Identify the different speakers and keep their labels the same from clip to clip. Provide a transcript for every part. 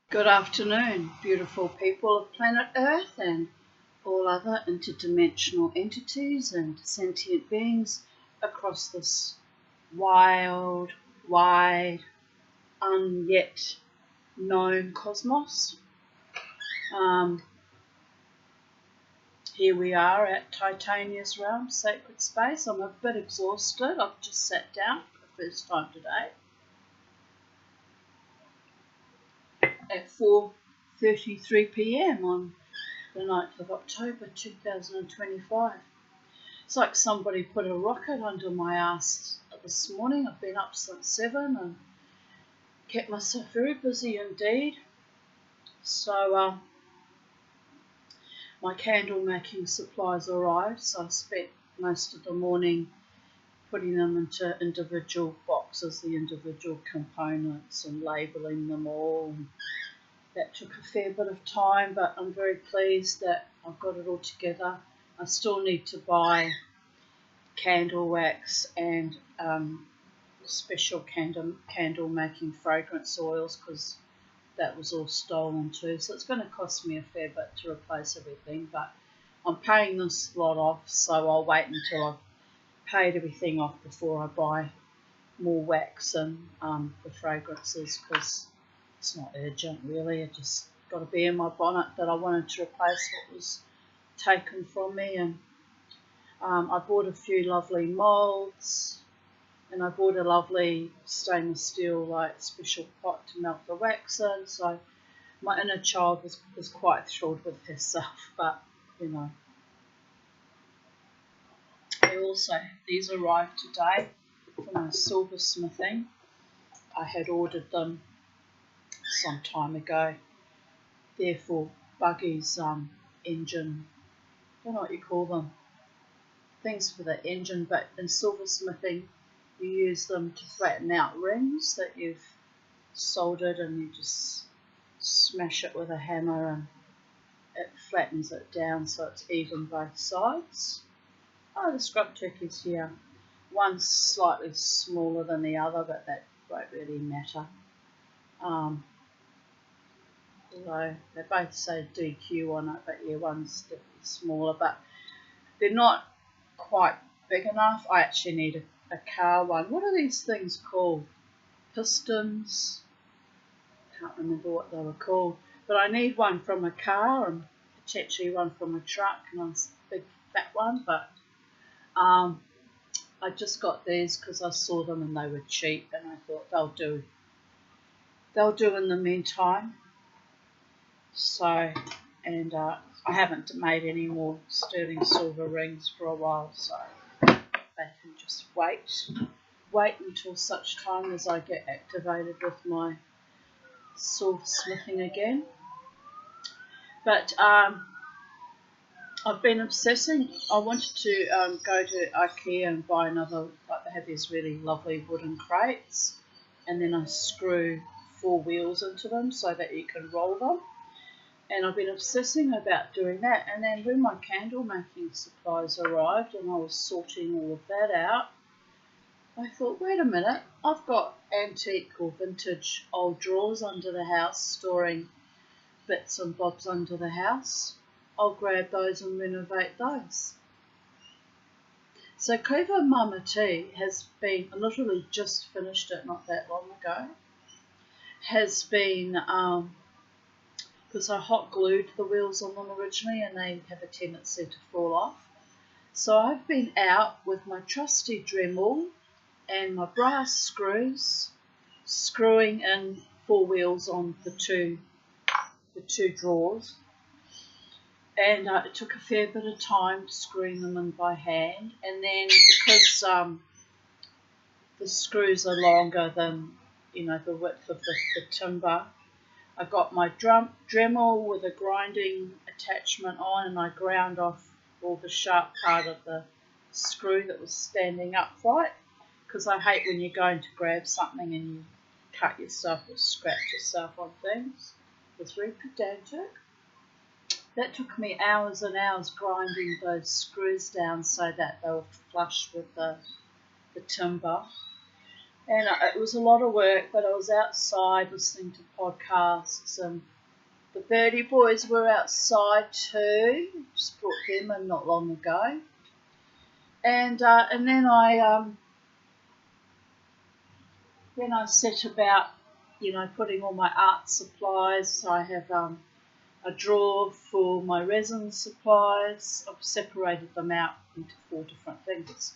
Speaker 1: Good afternoon, beautiful people of planet Earth and all other interdimensional entities and sentient beings across this wild, wide, unyet known cosmos. Here we are at Titania's realm, sacred space. I'm a bit exhausted. I've just sat down for the first time today at 4:33 p.m. on the 9th of October 2025. It's like somebody put a rocket under my ass this morning. I've been up since 7 and kept myself very busy indeed. So my candle making supplies arrived, so I spent most of the morning putting them into individual boxes, the individual components, and labelling them all. That took a fair bit of time, but I'm very pleased that I've got it all together. I still need to buy candle wax and special candle making fragrance oils because that was all stolen too. So it's going to cost me a fair bit to replace everything, but I'm paying this lot off, so I'll wait until I've paid everything off before I buy more wax and the fragrances, because it's not urgent really. I just got to be in my bonnet that I wanted to replace what was taken from me. And I bought a few lovely moulds, and I bought a lovely stainless steel special pot to melt the wax in. So my inner child was quite thrilled with herself, but you know. These arrived today for my silversmithing. I had ordered them some time ago. They're for Buggy's engine. I don't know what you call them. Things for the engine, but in silversmithing you use them to flatten out rings that you've soldered, and you just smash it with a hammer and it flattens it down so it's even both sides. Oh, the scrub turkey's here. One's slightly smaller than the other, but that won't really matter. Although they both say DQ on it, but yeah, one's definitely smaller, but they're not quite big enough. I actually need a car one. What are these things called? Pistons? Can't remember what they were called, but I need one from a car and potentially one from a truck, and a big fat one, but I just got these because I saw them and they were cheap, and I thought they'll do in the meantime. So, and I haven't made any more sterling silver rings for a while, so they can just wait until such time as I get activated with my silversmithing again. But I've been obsessing. I wanted to go to IKEA and buy another, like they have these really lovely wooden crates, and then I screw 4 wheels into them so that you can roll them. And I've been obsessing about doing that. And then when my candle making supplies arrived and I was sorting all of that out, I thought, wait a minute, I've got antique or vintage old drawers under the house storing bits and bobs under the house. I'll grab those and renovate those. So Clever Mama T has been, I literally just finished it not that long ago, has been, because I hot glued the wheels on them originally and they have a tendency to fall off. So I've been out with my trusty Dremel and my brass screws, screwing in 4 wheels on the two drawers. And it took a fair bit of time screwing them in by hand. And then because the screws are longer than, the width of the timber, I got my Dremel with a grinding attachment on, and I ground off all the sharp part of the screw that was standing upright, because I hate when you're going to grab something and you cut yourself or scratch yourself on things. It was very pedantic. That took me hours and hours grinding those screws down so that they were flush with the timber. And it was a lot of work, but I was outside listening to podcasts, and the Birdie Boys were outside too. Just brought them in not long ago. And then I set about, putting all my art supplies. So I have a drawer for my resin supplies. I've separated them out into 4 different things. It's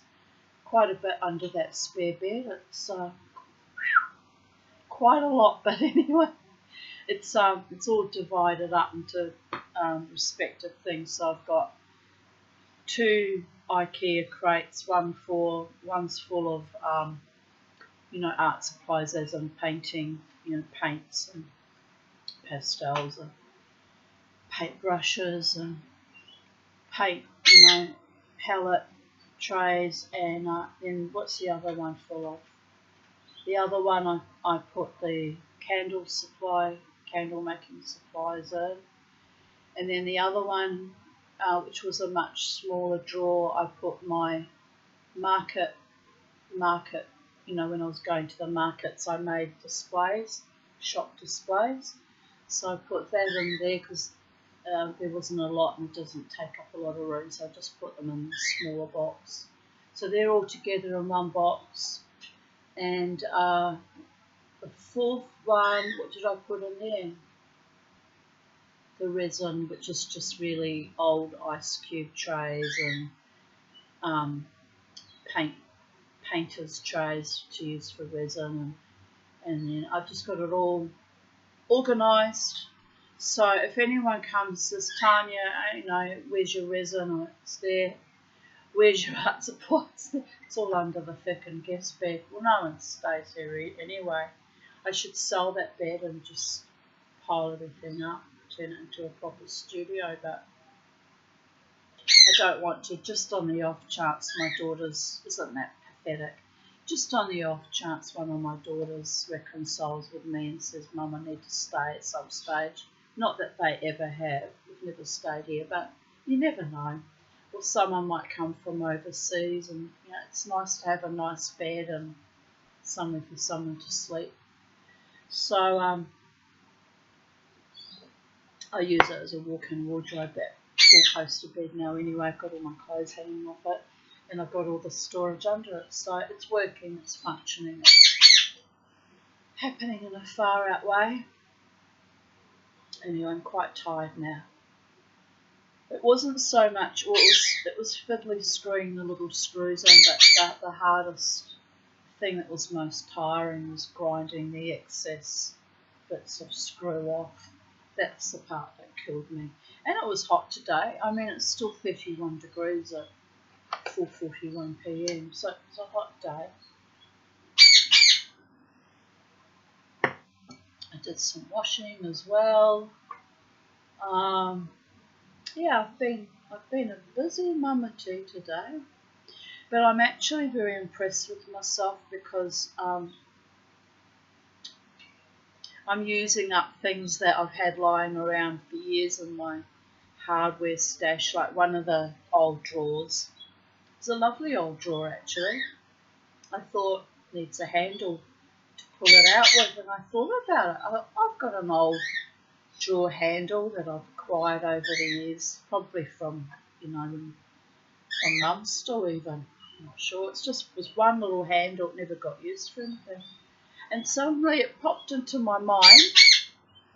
Speaker 1: quite a bit under that spare bed. It's quite a lot, but anyway, it's all divided up into respective things. So I've got 2 IKEA crates. One's full of art supplies, as in painting, paints and pastels and paintbrushes and paint, palette trays, and then what's the other one full of? The other one I put the candle making supplies in, and then the other one, which was a much smaller drawer, I put my market, when I was going to the markets, I made displays, shop displays, so I put that in there because there wasn't a lot and it doesn't take up a lot of room, so I just put them in a smaller box. So they're all together in one box. And the 4th one, what did I put in there? The resin, which is just really old ice cube trays and painter's trays to use for resin, and then I've just got it all organised. So if anyone comes, says, Tanya, where's your resin? Or it's there. Where's your art supplies? It's all under the thickened gas bag. Well, no one stays here anyway. I should sell that bed and just pile everything up, turn it into a proper studio, but I don't want to. Just on the off chance my daughter's, isn't that pathetic? Just on the off chance one of my daughters reconciles with me and says, Mum, I need to stay at some stage. Not that they ever have. We've never stayed here, but you never know. Or someone might come from overseas, and it's nice to have a nice bed and somewhere for someone to sleep. So I use it as a walk-in wardrobe, that 4-poster bed now anyway. I've got all my clothes hanging off it, and I've got all the storage under it. So it's working, it's functioning, it's happening in a far out way. Anyway, I'm quite tired now. It wasn't so much, it was fiddly screwing the little screws on, but the hardest thing that was most tiring was grinding the excess bits of screw off. That's the part that killed me. And it was hot today. I mean, it's still 31 degrees at 4:41 p.m, so it's a hot day. I did some washing as well. Yeah, I've been a busy mama too today, but I'm actually very impressed with myself because I'm using up things that I've had lying around for years in my hardware stash, like one of the old drawers. It's a lovely old drawer actually. I thought it needs a handle to pull it out with, and I thought about it. I've got an old drawer handle that I've acquired over the years, probably from from Mum's store even. I'm not sure. It just was one little handle, it never got used for anything. And suddenly it popped into my mind,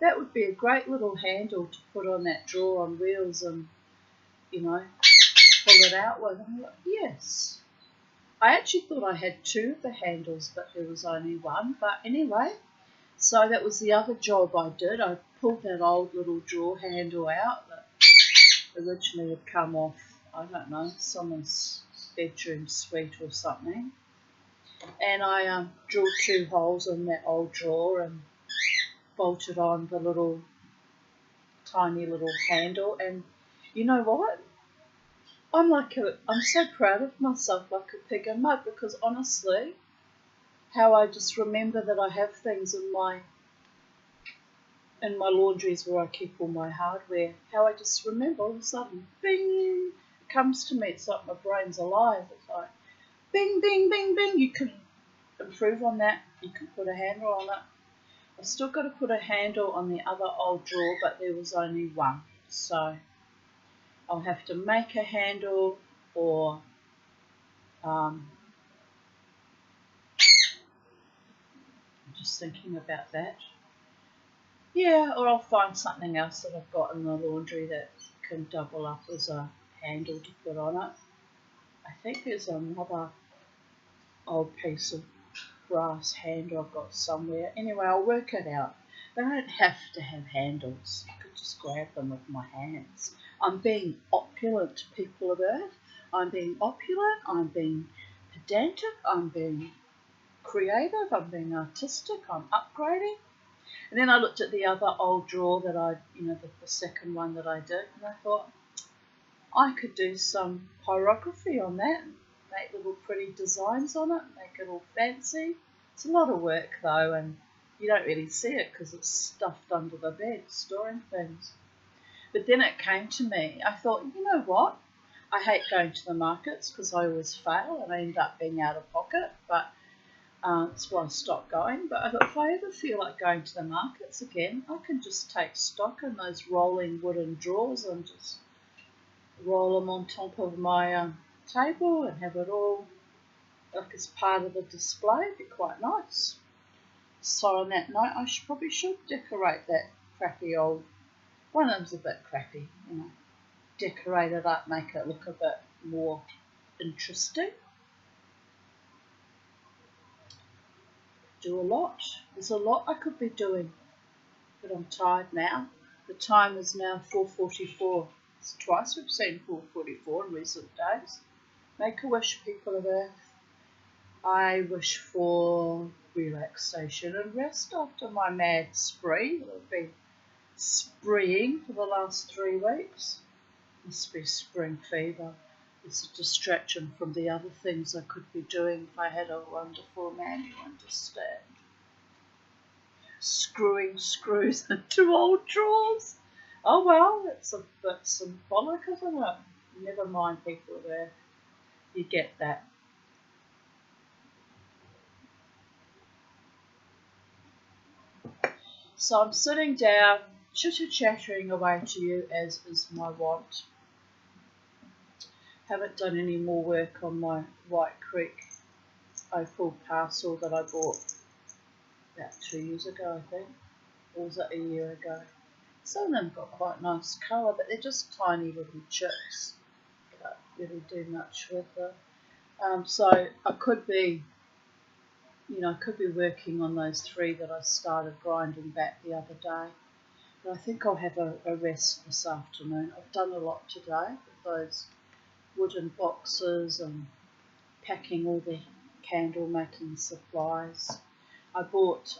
Speaker 1: that would be a great little handle to put on that drawer on wheels and, pull it out with. And I thought, yes. I actually thought I had 2 of the handles, but there was only one. But anyway, so that was the other job I did. I pulled that old little drawer handle out that originally had come off, I don't know, someone's bedroom suite or something. And I drilled 2 holes in that old drawer and bolted on the little tiny little handle. And you know what? I'm so proud of myself, like a pig in mud, because honestly, how I just remember that I have things in my laundries where I keep all my hardware, how I just remember all of a sudden, bing, it comes to me. It's like my brain's alive. It's like, bing, bing, bing, bing. improve on that. You can put a handle on it. I've still got to put a handle on the other old drawer, but there was only one. So I'll have to make a handle, or I'm just thinking about that. Yeah, or I'll find something else that I've got in the laundry that can double up as a handle to put on it. I think there's another old piece of brass handle I've got somewhere. Anyway, I'll work it out. They don't have to have handles. I could just grab them with my hands. I'm being opulent, people of Earth. I'm being opulent. I'm being pedantic. I'm being creative. I'm being artistic. I'm upgrading. And then I looked at the other old drawer that the second one that I did, and I thought I could do some pyrography on that, make little pretty designs on it, make it all fancy. It's a lot of work though, and you don't really see it because it's stuffed under the bed, storing things. But then it came to me, I thought, you know what? I hate going to the markets because I always fail and I end up being out of pocket, but that's why I stopped going. But I thought, if I ever feel like going to the markets again, I can just take stock in those rolling wooden drawers and just roll them on top of my table and have it all like as part of the display. It'd be quite nice. So on that note, I probably should decorate that crappy old, one of them's a bit crappy, decorate it up, make it look a bit more interesting. Do a lot. There's a lot I could be doing, but I'm tired now. The time is now 4:44. It's twice we've seen 4:44 in recent days. Make a wish, people of Earth. I wish for relaxation and rest after my mad spree. I've been spreeing for the last 3 weeks. Must be spring fever. It's a distraction from the other things I could be doing if I had a wonderful man who understands. Screwing screws into old drawers. Oh well, it's a bit symbolic, isn't it? Never mind, people there. You get that. So I'm sitting down, chitter-chattering away to you as is my wont. Haven't done any more work on my White Creek opal parcel that I bought about 2 years ago, I think. Or was it a year ago? Some of them got quite nice colour, but they're just tiny little chips. Can't really do much with them. So I could be working on those 3 that I started grinding back the other day. But I think I'll have a rest this afternoon. I've done a lot today with those wooden boxes and packing all the candle making supplies. I bought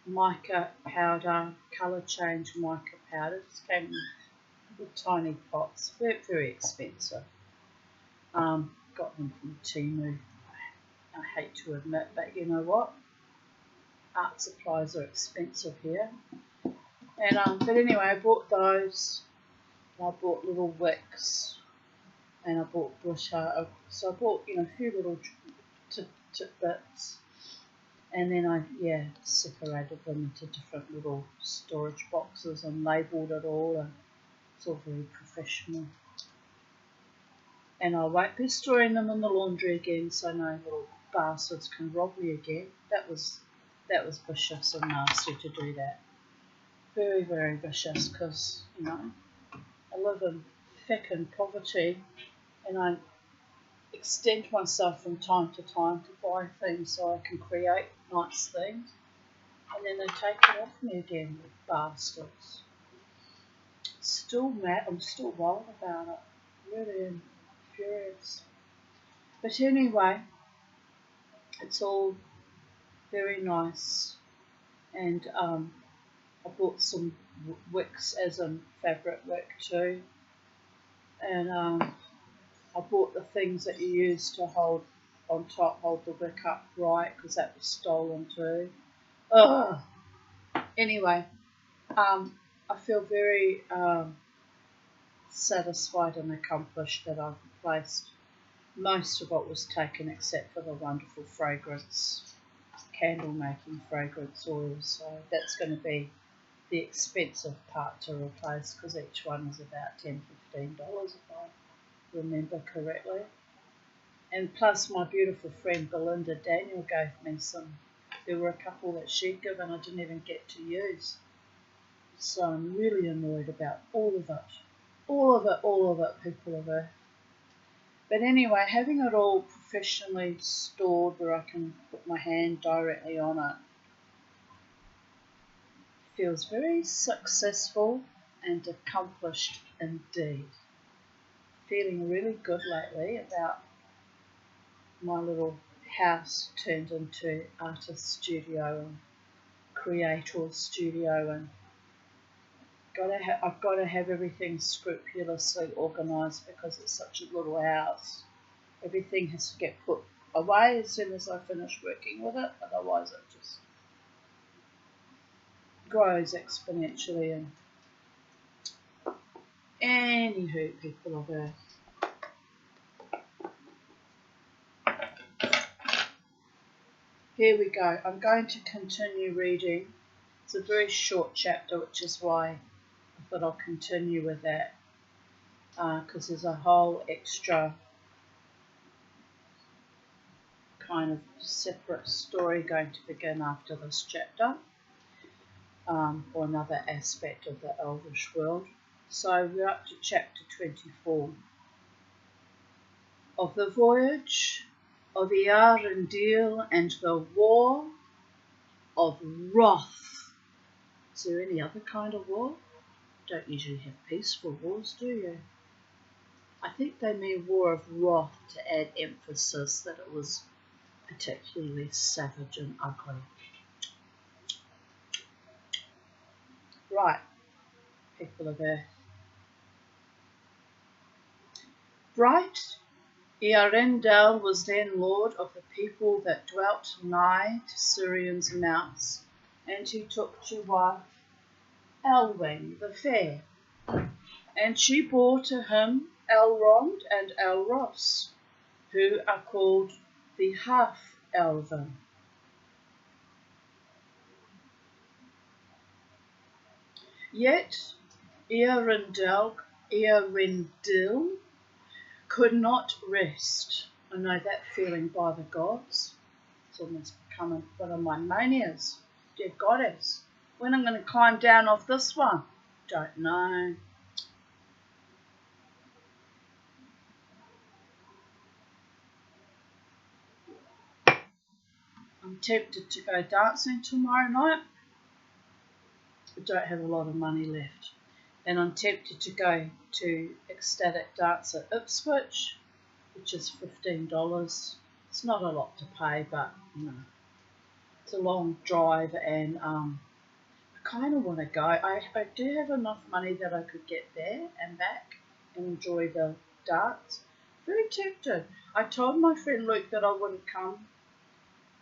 Speaker 1: mica powder, colour change mica powder. It just came in little tiny pots, very, very expensive. Got them from Temu. I hate to admit, but you know what? Art supplies are expensive here. And but anyway, I bought those. And I bought little wicks, and I bought glitter. So I bought a few little tidbits, and then I separated them into different little storage boxes and labelled it all, and it's all very professional. And I won't be storing them in the laundry again, so no little bastards can rob me again. That was vicious and nasty to do that. Very, very vicious, because I live in feckin' poverty, and I extend myself from time to time to buy things so I can create nice things, and then they take it off me again, the bastards. Still mad, I'm still wild about it. Really am furious. But anyway, it's all very nice, and I bought some wicks, as in fabric wick too, and I bought the things that you use to hold on top, hold the wick up right, because that was stolen too. Ugh. Anyway, I feel very satisfied and accomplished that I've replaced Most of it was taken except for the wonderful fragrance, candle making fragrance oil, so that's going to be the expensive part to replace because each one is about $10–15 if I remember correctly. And plus my beautiful friend Belinda Daniel gave me some. There were a couple that she'd given I didn't even get to use. So I'm really annoyed about all of it. All of it, people of Earth. But anyway, having it all professionally stored where I can put my hand directly on it feels very successful and accomplished indeed. Feeling really good lately about my little house turned into artist studio and creator studio, and I've got to have everything scrupulously organised because it's such a little house. Everything has to get put away as soon as I finish working with it, otherwise it just grows exponentially. And anywho, people of Earth, here we go. I'm going to continue reading. It's a very short chapter, which is why I thought I'll continue with that, because there's a whole extra kind of separate story going to begin after this chapter, or another aspect of the Elvish world. So we're up to chapter 24. Of the voyage of Eärendil and the war of wrath. Is there any other kind of war? Don't usually have peaceful wars, do you? I think they mean war of wrath to add emphasis that it was particularly savage and ugly. Right, people of Earth. Bright Eärendil was then lord of the people that dwelt nigh to Cirian's mounts, and he took to wife Elwing the fair, and she bore to him Elrond and Elros, who are called the half-elven. Yet Eärendil could not rest. I know that feeling by the gods. It's almost become one of my manias. Dear goddess, when I'm going to climb down off this one? Don't know. I'm tempted to go dancing tomorrow night. I don't have a lot of money left. And I'm tempted to go to Ecstatic Dance at Ipswich, which is $15. It's not a lot to pay, but you know, it's a long drive, and I kind of want to go. I do have enough money that I could get there and back and enjoy the dance. Very tempted. I told my friend Luke that I wouldn't come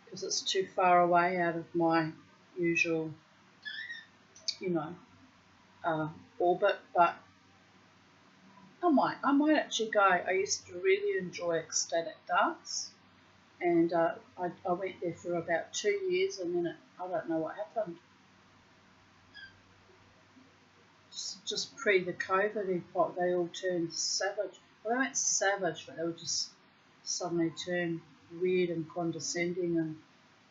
Speaker 1: because it's too far away out of my usual, orbit, but I might actually go. I used to really enjoy Ecstatic Dance, and I went there for about 2 years, and then I don't know what happened. Just pre the COVID epoch, they all turned savage. Well, they weren't savage, but they would just suddenly turn weird and condescending and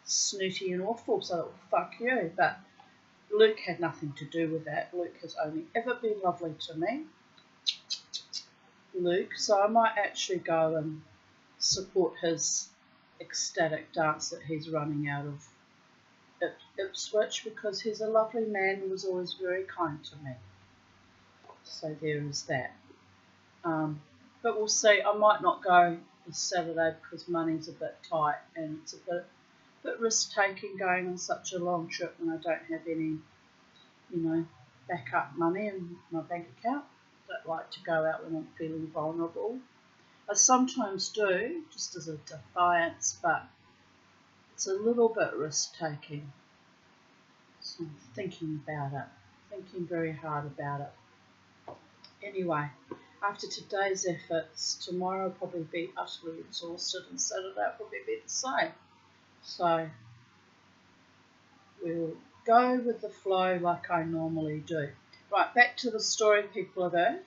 Speaker 1: snooty and awful. So, fuck you. But Luke had nothing to do with that. Luke has only ever been lovely to me. Luke, so I might actually go and support his Ecstatic Dance that he's running out of Ipswich, because he's a lovely man and was always very kind to me. So there is that. But we'll see. I might not go this Saturday because money's a bit tight, and it's a bit risk-taking going on such a long trip when I don't have any, backup money in my bank account. I don't like to go out when I'm feeling vulnerable. I sometimes do, just as a defiance, but it's a little bit risk-taking. So I'm thinking about it, thinking very hard about it. Anyway, after today's efforts, tomorrow I'll probably be utterly exhausted, and Saturday will probably be the same. So we'll go with the flow like I normally do. Right, back to the story, people of Earth.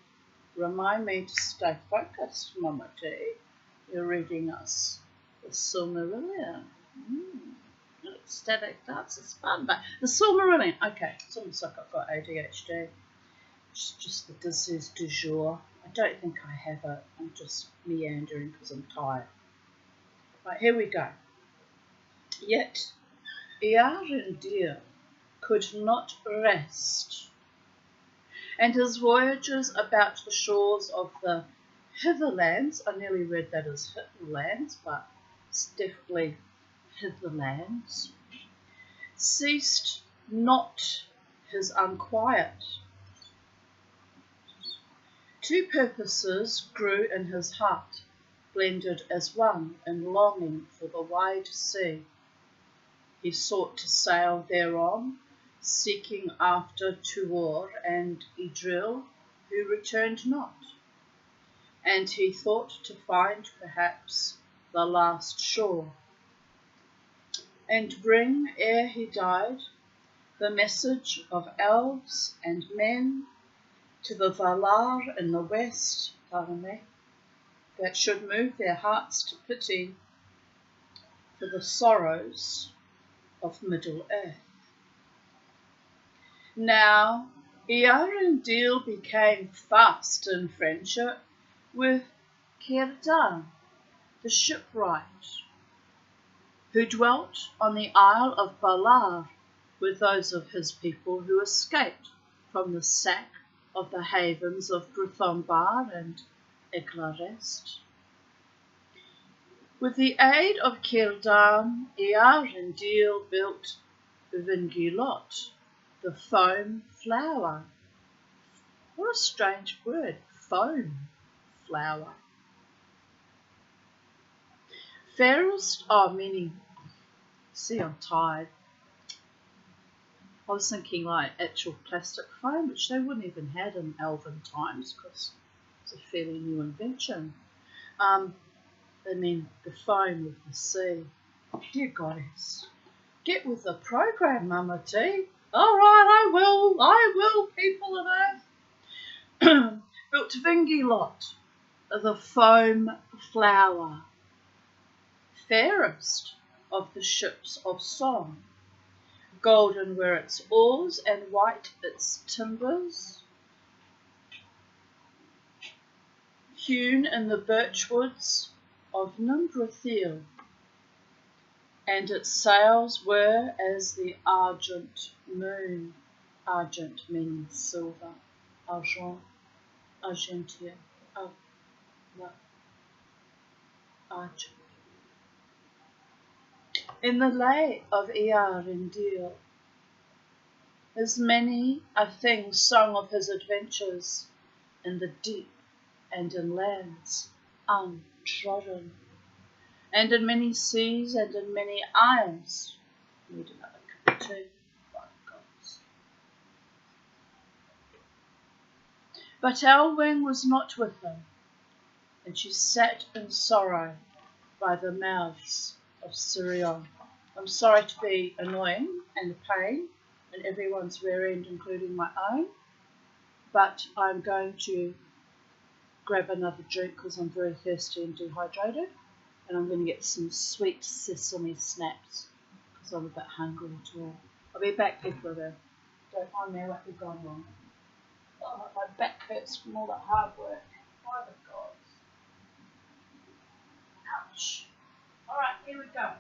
Speaker 1: Remind me to stay focused, Mama T. You're reading us the Silmarillion. Static dance is fun, but the Silmarillion. Okay, it's almost like I've got ADHD. It's just the disease du jour. I don't think I have it. I'm just meandering because I'm tired. Right, here we go. Yet Eärendil could not rest, and his voyages about the shores of the Hitherlands, I nearly read that as Hitherlands, but it's definitely Hitherlands, ceased not his unquiet. Two purposes grew in his heart, blended as one in longing for the wide sea. He sought to sail thereon, seeking after Tuor and Idril, who returned not. And he thought to find perhaps the last shore, and bring, ere he died, the message of elves and men to the Valar in the west, that should move their hearts to pity for the sorrows of Middle-earth. Now Eärendil became fast in friendship with Círdan, the shipwright, who dwelt on the Isle of Balar with those of his people who escaped from the sack of the havens of Bruthombar and Eglarest. With the aid of Círdan, Eärendil built Vingilot, the foam flower. What a strange word, foam flower. Fairest, meaning, see, I'm tired. I was thinking like actual plastic foam, which they wouldn't even had in elven times because it's a fairly new invention. They mean the foam of the sea. Dear goddess, get with the program, Mama T. All right, I will, people of Earth. Built Vingilot, the foam flower, fairest of the ships of song. Golden were its oars and white its timbers, hewn in the birchwoods of Nimbrathil, and its sails were as the argent moon, argent meaning silver, argent, argentia, argent. In the lay of Eärendil is many a thing sung of his adventures in the deep and in lands untrodden, and in many seas and in many isles. Need another cup of tea, by the gods. But Elwing was not with him, and she sat in sorrow by the mouths of Sirion. I'm sorry to be annoying and a pain in everyone's rear end, including my own, but I'm going to grab another drink because I'm very thirsty and dehydrated, and I'm going to get some sweet sesame snaps because I'm a bit hungry too. I'll be back, people. Don't mind me what we've gone wrong. Oh, my back hurts from all that hard work. By the gods. Ouch. Alright, here we go.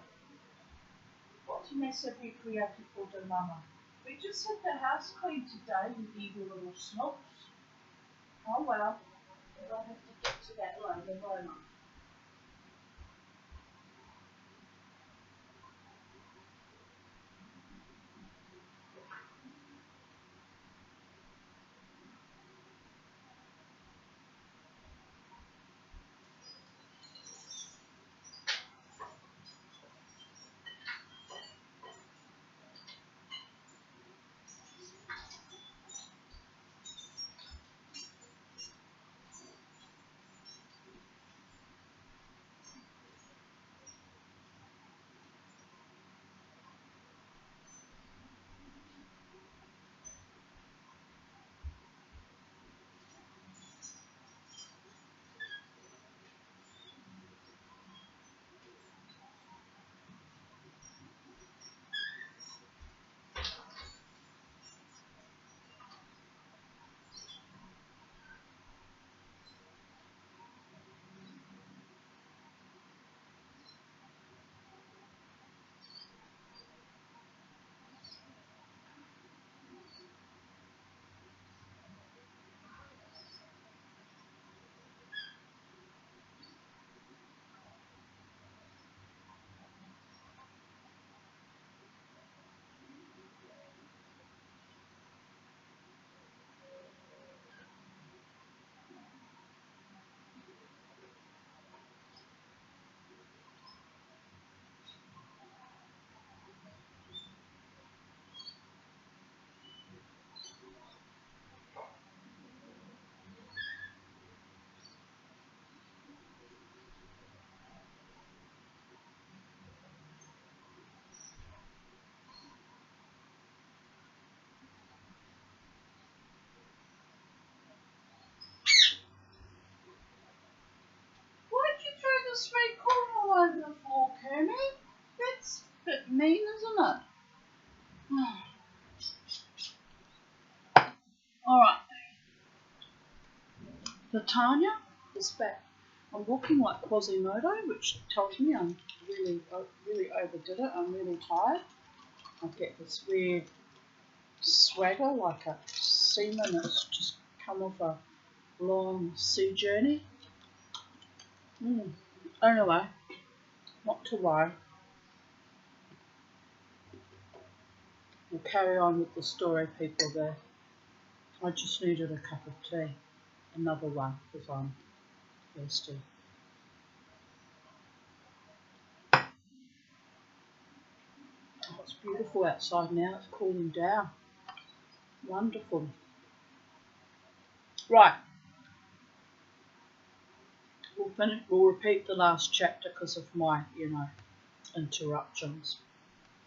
Speaker 1: What mess have we created for the mama? We just had the house cleaned today, you evil little snoops. Oh well, I'll have to get to that later, won't I? over the floor, Kermit. That's a bit mean, isn't it? Alright. The Tanya is back. I'm walking like Quasimodo, which tells me I'm really overdid it. I'm really tired. I get this weird swagger like a seaman that's just come off a long sea journey. Anyway, not to worry. We'll carry on with the story, people there. I just needed a cup of tea. Another one, because I'm thirsty. Oh, it's beautiful outside now. It's cooling down. Wonderful. Right. We'll repeat the last chapter because of my, interruptions.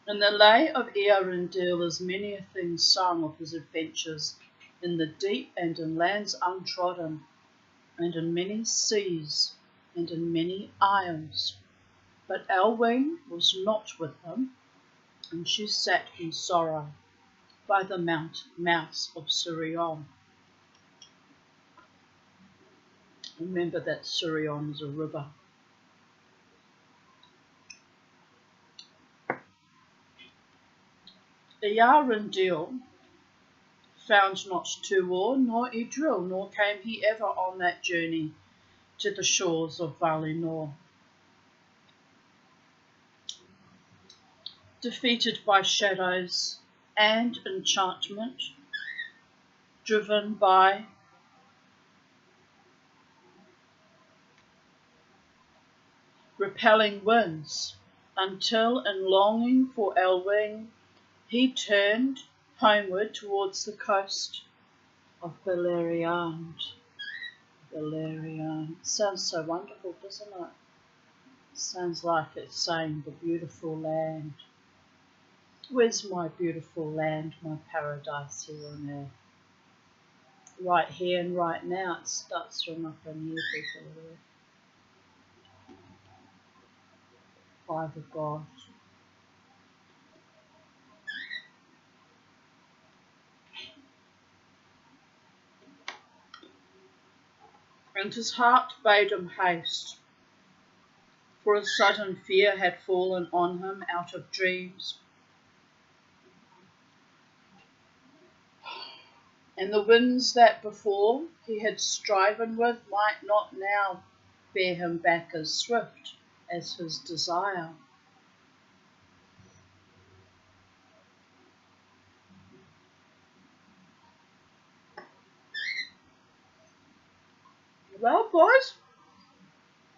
Speaker 1: In the lay of Earendil is many a thing sung of his adventures in the deep and in lands untrodden, and in many seas and in many isles. But Elwing was not with him, and she sat in sorrow by the mouth of Sirion. Remember that Sirion is a river. Earendil found not Tuor nor Idril, nor came he ever on that journey to the shores of Valinor. Defeated by shadows and enchantment, driven by repelling winds, until in longing for Elwing he turned homeward towards the coast of Beleriand. Beleriand. Sounds so wonderful, doesn't it? Sounds like it's saying the beautiful land. Where's my beautiful land, my paradise here on earth? Right here and right now. It starts from up in here, people. By the gods. And his heart bade him haste, for a sudden fear had fallen on him out of dreams. And the winds that before he had striven with might not now bear him back as swift as his desire. Well, boys,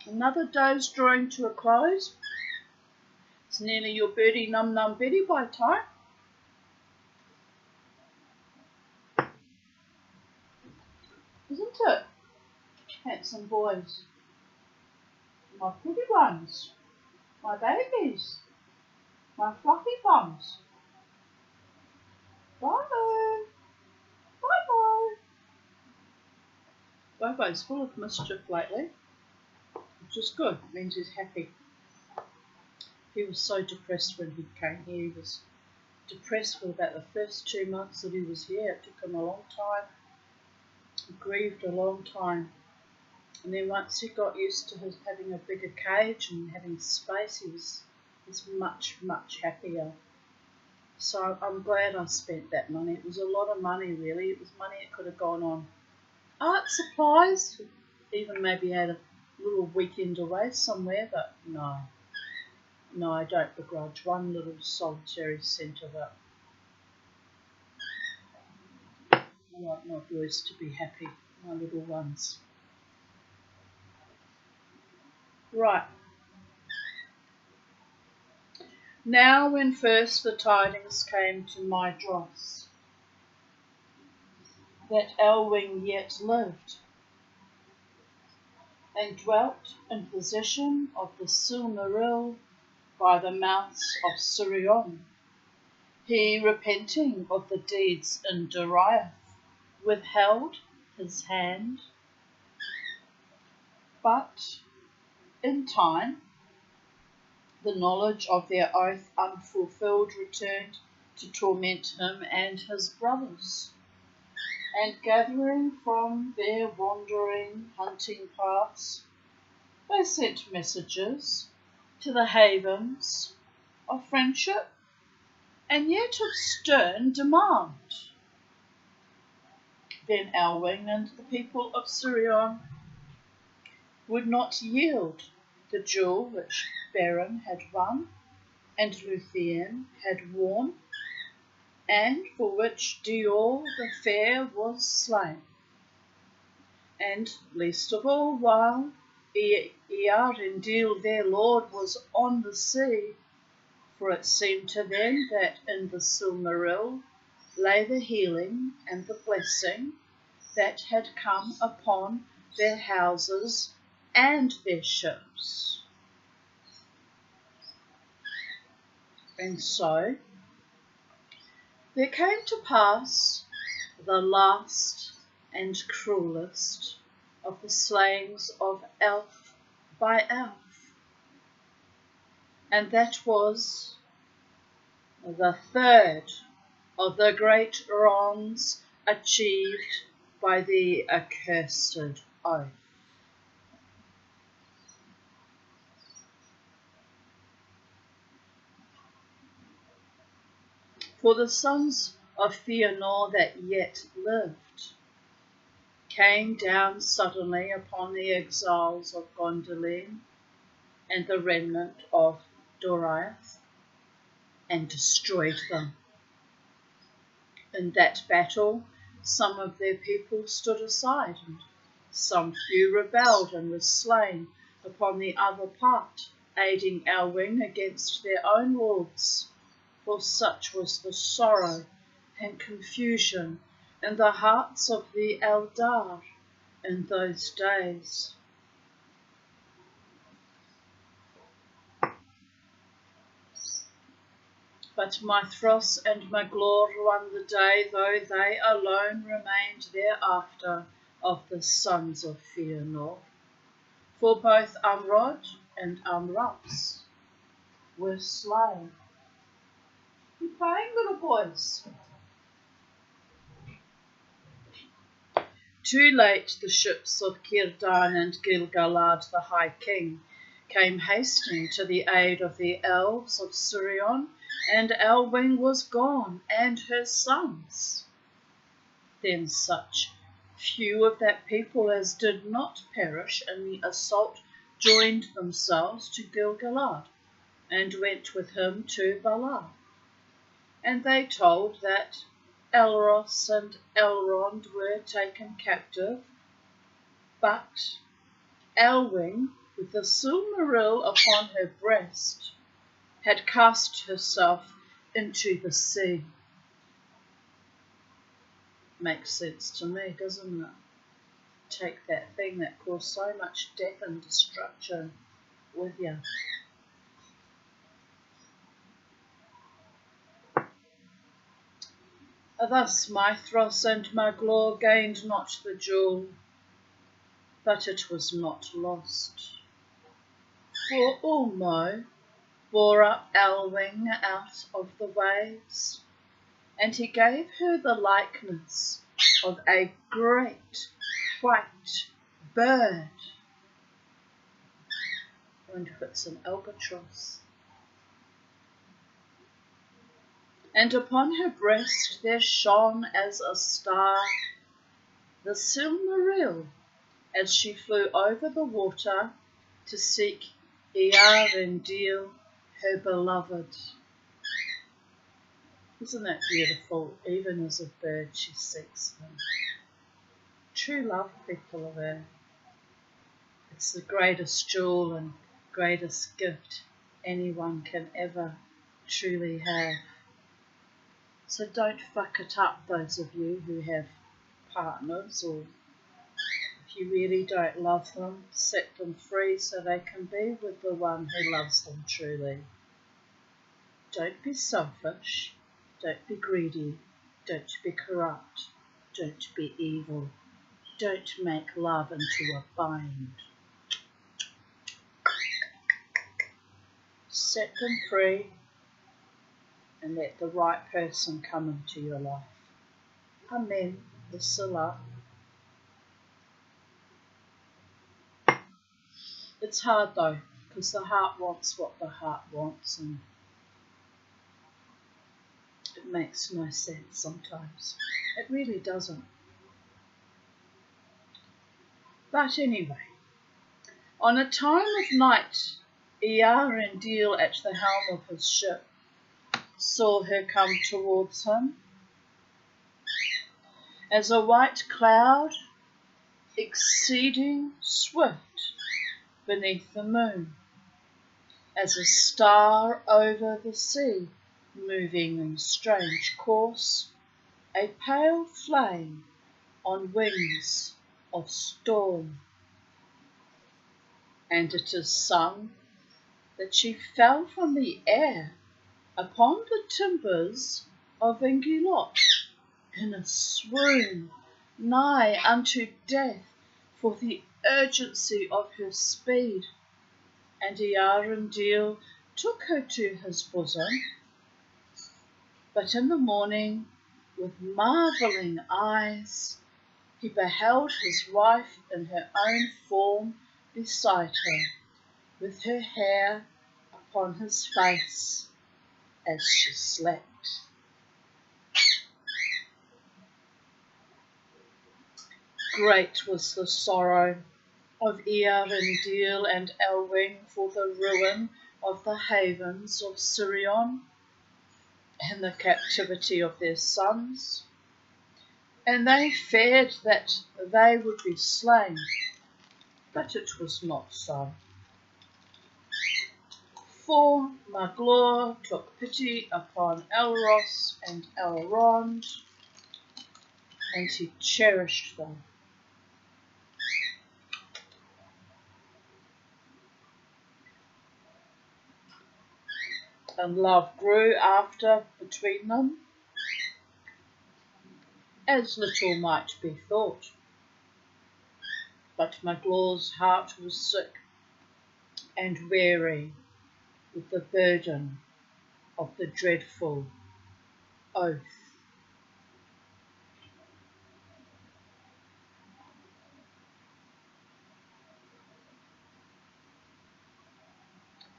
Speaker 1: another day's drawing to a close. It's nearly your birdie num num beddy by time. Isn't it? Handsome boys. My pretty ones. My babies. My fluffy bums. Bye. Bye-bye. Bobo's full of mischief lately, which is good. It means he's happy. He was so depressed when he came here. He was depressed for about the first 2 months that he was here. It took him a long time. He grieved a long time. And then once he got used to his having a bigger cage and having space, he's much, much happier. So I'm glad I spent that money. It was a lot of money, really. It was money that could have gone on art supplies, even maybe had a little weekend away somewhere, but no, I don't begrudge one little solitary cent of it. I want my boys to be happy, my little ones. Right. Now when first the tidings came to my dross that Elwing yet lived, and dwelt in possession of the Silmaril by the mouths of Sirion, he, repenting of the deeds in Doriath, withheld his hand. But in time The knowledge of their oath unfulfilled returned to torment him and his brothers. And gathering from their wandering hunting paths, they sent messages to the havens of friendship and yet of stern demand. Then Elwing and the people of Sirion would not yield the jewel which Beren had won and Luthien had worn, and for which Dior the fair was slain. And least of all, while Earendil their lord was on the sea, for it seemed to them that in the Silmaril lay the healing and the blessing that had come upon their houses and their ships. And so there came to pass the last and cruelest of the slayings of elf by elf, and that was the third of the great wrongs achieved by the accursed oath. For the sons of Fëanor that yet lived came down suddenly upon the exiles of Gondolin and the remnant of Doriath and destroyed them. In that battle, some of their people stood aside, and some few rebelled and were slain upon the other part, aiding Elwing against their own lords. For such was the sorrow and confusion in the hearts of the Eldar in those days. But Maethros and Maglor won the day, though they alone remained thereafter of the sons of Fëanor. For both Amrod and Amras were slain. You playing, little boys? Too late the ships of Círdan and Gil-galad the High King came hastening to the aid of the elves of Sirion, and Elwing was gone, and her sons. Then such few of that people as did not perish in the assault joined themselves to Gil-galad, and went with him to Valar. And they told that Elros and Elrond were taken captive, but Elwing, with the Silmaril upon her breast, had cast herself into the sea. Makes sense to me, doesn't it? Take that thing that caused so much death and destruction with you. Thus Maethros and Maglor gained not the jewel, but it was not lost. For Ulmo bore up Elwing out of the waves, and he gave her the likeness of a great white bird. I wonder if it's an albatross. And upon her breast there shone as a star the Silmaril, as she flew over the water to seek Earendil, her beloved. Isn't that beautiful? Even as a bird she seeks him. True love, people of her. It's the greatest jewel and greatest gift anyone can ever truly have. So don't fuck it up, those of you who have partners, or if you really don't love them, set them free so they can be with the one who loves them truly. Don't be selfish, don't be greedy, don't be corrupt, don't be evil, don't make love into a bind. set them free, and let the right person come into your life. Amen. The Sila. It's hard though, because the heart wants what the heart wants, and it makes no sense sometimes. It really doesn't. But anyway, on a time of night, Eärendil at the helm of his ship saw her come towards him as a white cloud exceeding swift beneath the moon, as a star over the sea, moving in strange course, a pale flame on wings of storm. And it is sung that she fell from the air upon the timbers of Ingilot in a swoon nigh unto death for the urgency of her speed. And Eärendil took her to his bosom, but in the morning, with marvelling eyes, he beheld his wife in her own form beside her, with her hair upon his face as she slept. Great was the sorrow of Eärendil and Elwing for the ruin of the havens of Sirion and the captivity of their sons, and they feared that they would be slain, but it was not so. For Maglor took pity upon Elros and Elrond, and he cherished them. And love grew after between them, as little might be thought. But Maglor's heart was sick and weary with the burden of the dreadful oath.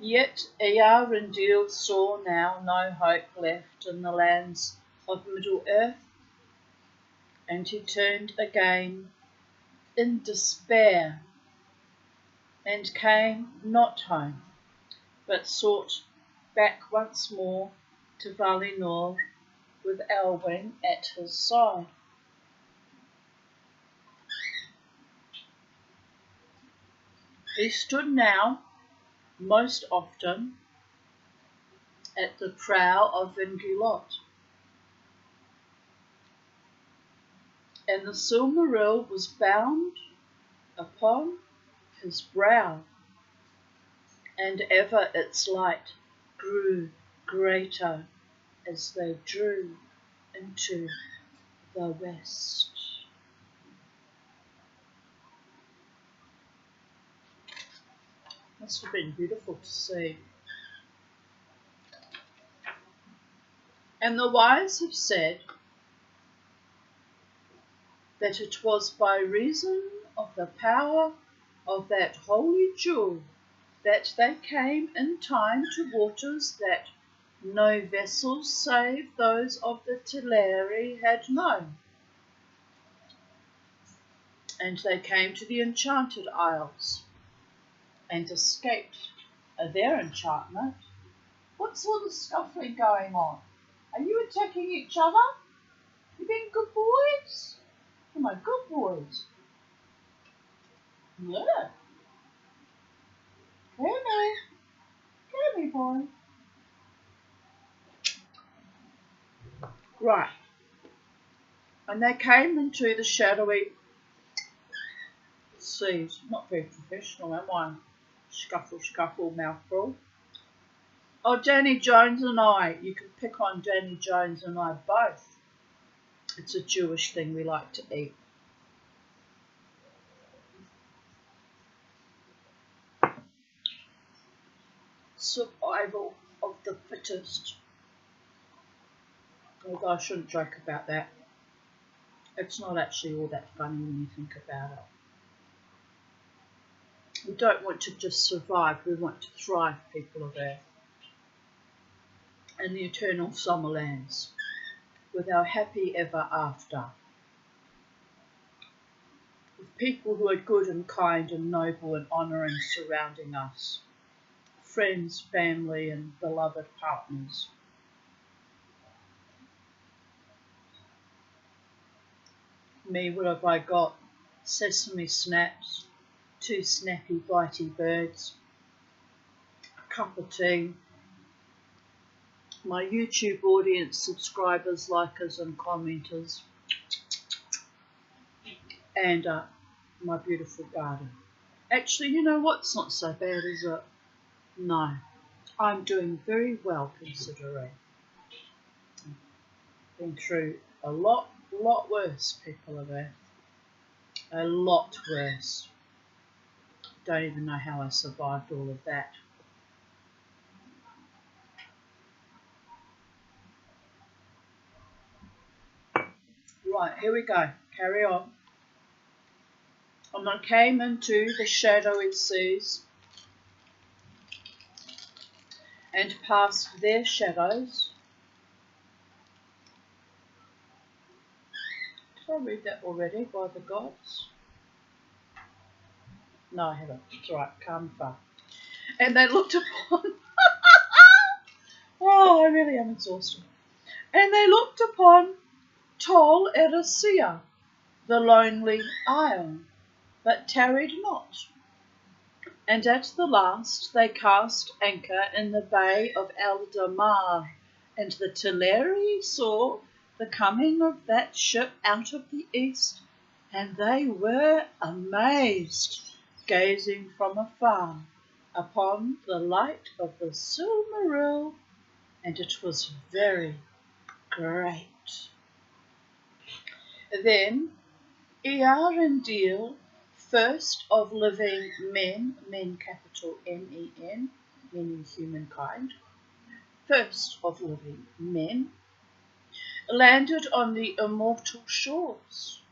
Speaker 1: Yet Eärendil saw now no hope left in the lands of Middle-earth, and he turned again in despair, and came not home, but sought back once more to Valinor with Elwing at his side. He stood now most often at the prow of Ingilot, and the Silmaril was bound upon his brow, and ever its light grew greater as they drew into the west. Must have been beautiful to see. And the wise have said that it was by reason of the power of that holy jewel that they came in time to waters that no vessels save those of the Teleri had known. And they came to the enchanted isles and escaped their enchantment. What sort of scuffling going on? Are you attacking each other? You being good boys? Am I good boys? Yeah. Come here, boy. Right. And they came into the shadowy seas. Not very professional, am I? Scuffle, scuffle, mouthful. Oh, Danny Jones and I. You can pick on Danny Jones and I both. It's a Jewish thing we like to eat. survival of the fittest. Although I shouldn't joke about that. It's not actually all that funny when you think about it. We don't want to just survive, we want to thrive, people of Earth. In the eternal summerlands, with our happy ever after. With people who are good and kind and noble and honouring surrounding us. Friends, family and beloved partners. Me, what have I got? Sesame snaps, 2 snappy bitey birds, a cup of tea, my YouTube audience, subscribers, likers and commenters, and my beautiful garden. Actually, you know what? It's not so bad, is it? No. I'm doing very well considering. Been through a lot worse, people of Earth. A lot worse. Don't even know how I survived all of that. Right, here we go. Carry on. And I came into the shadowy seas and past their shadows. Did I read that already, by the gods? No, I haven't. It's all right, calm far. And they looked upon... Oh, I really am exhausted. And they looked upon Tol Eressëa, the lonely isle, but tarried not. And at the last they cast anchor in the bay of Eldamar, and the Teleri saw the coming of that ship out of the east, and they were amazed, gazing from afar upon the light of the Silmaril, and it was very great. Then Eärendil, first of living men, men capital MEN, meaning humankind, first of living men, landed on the immortal shores,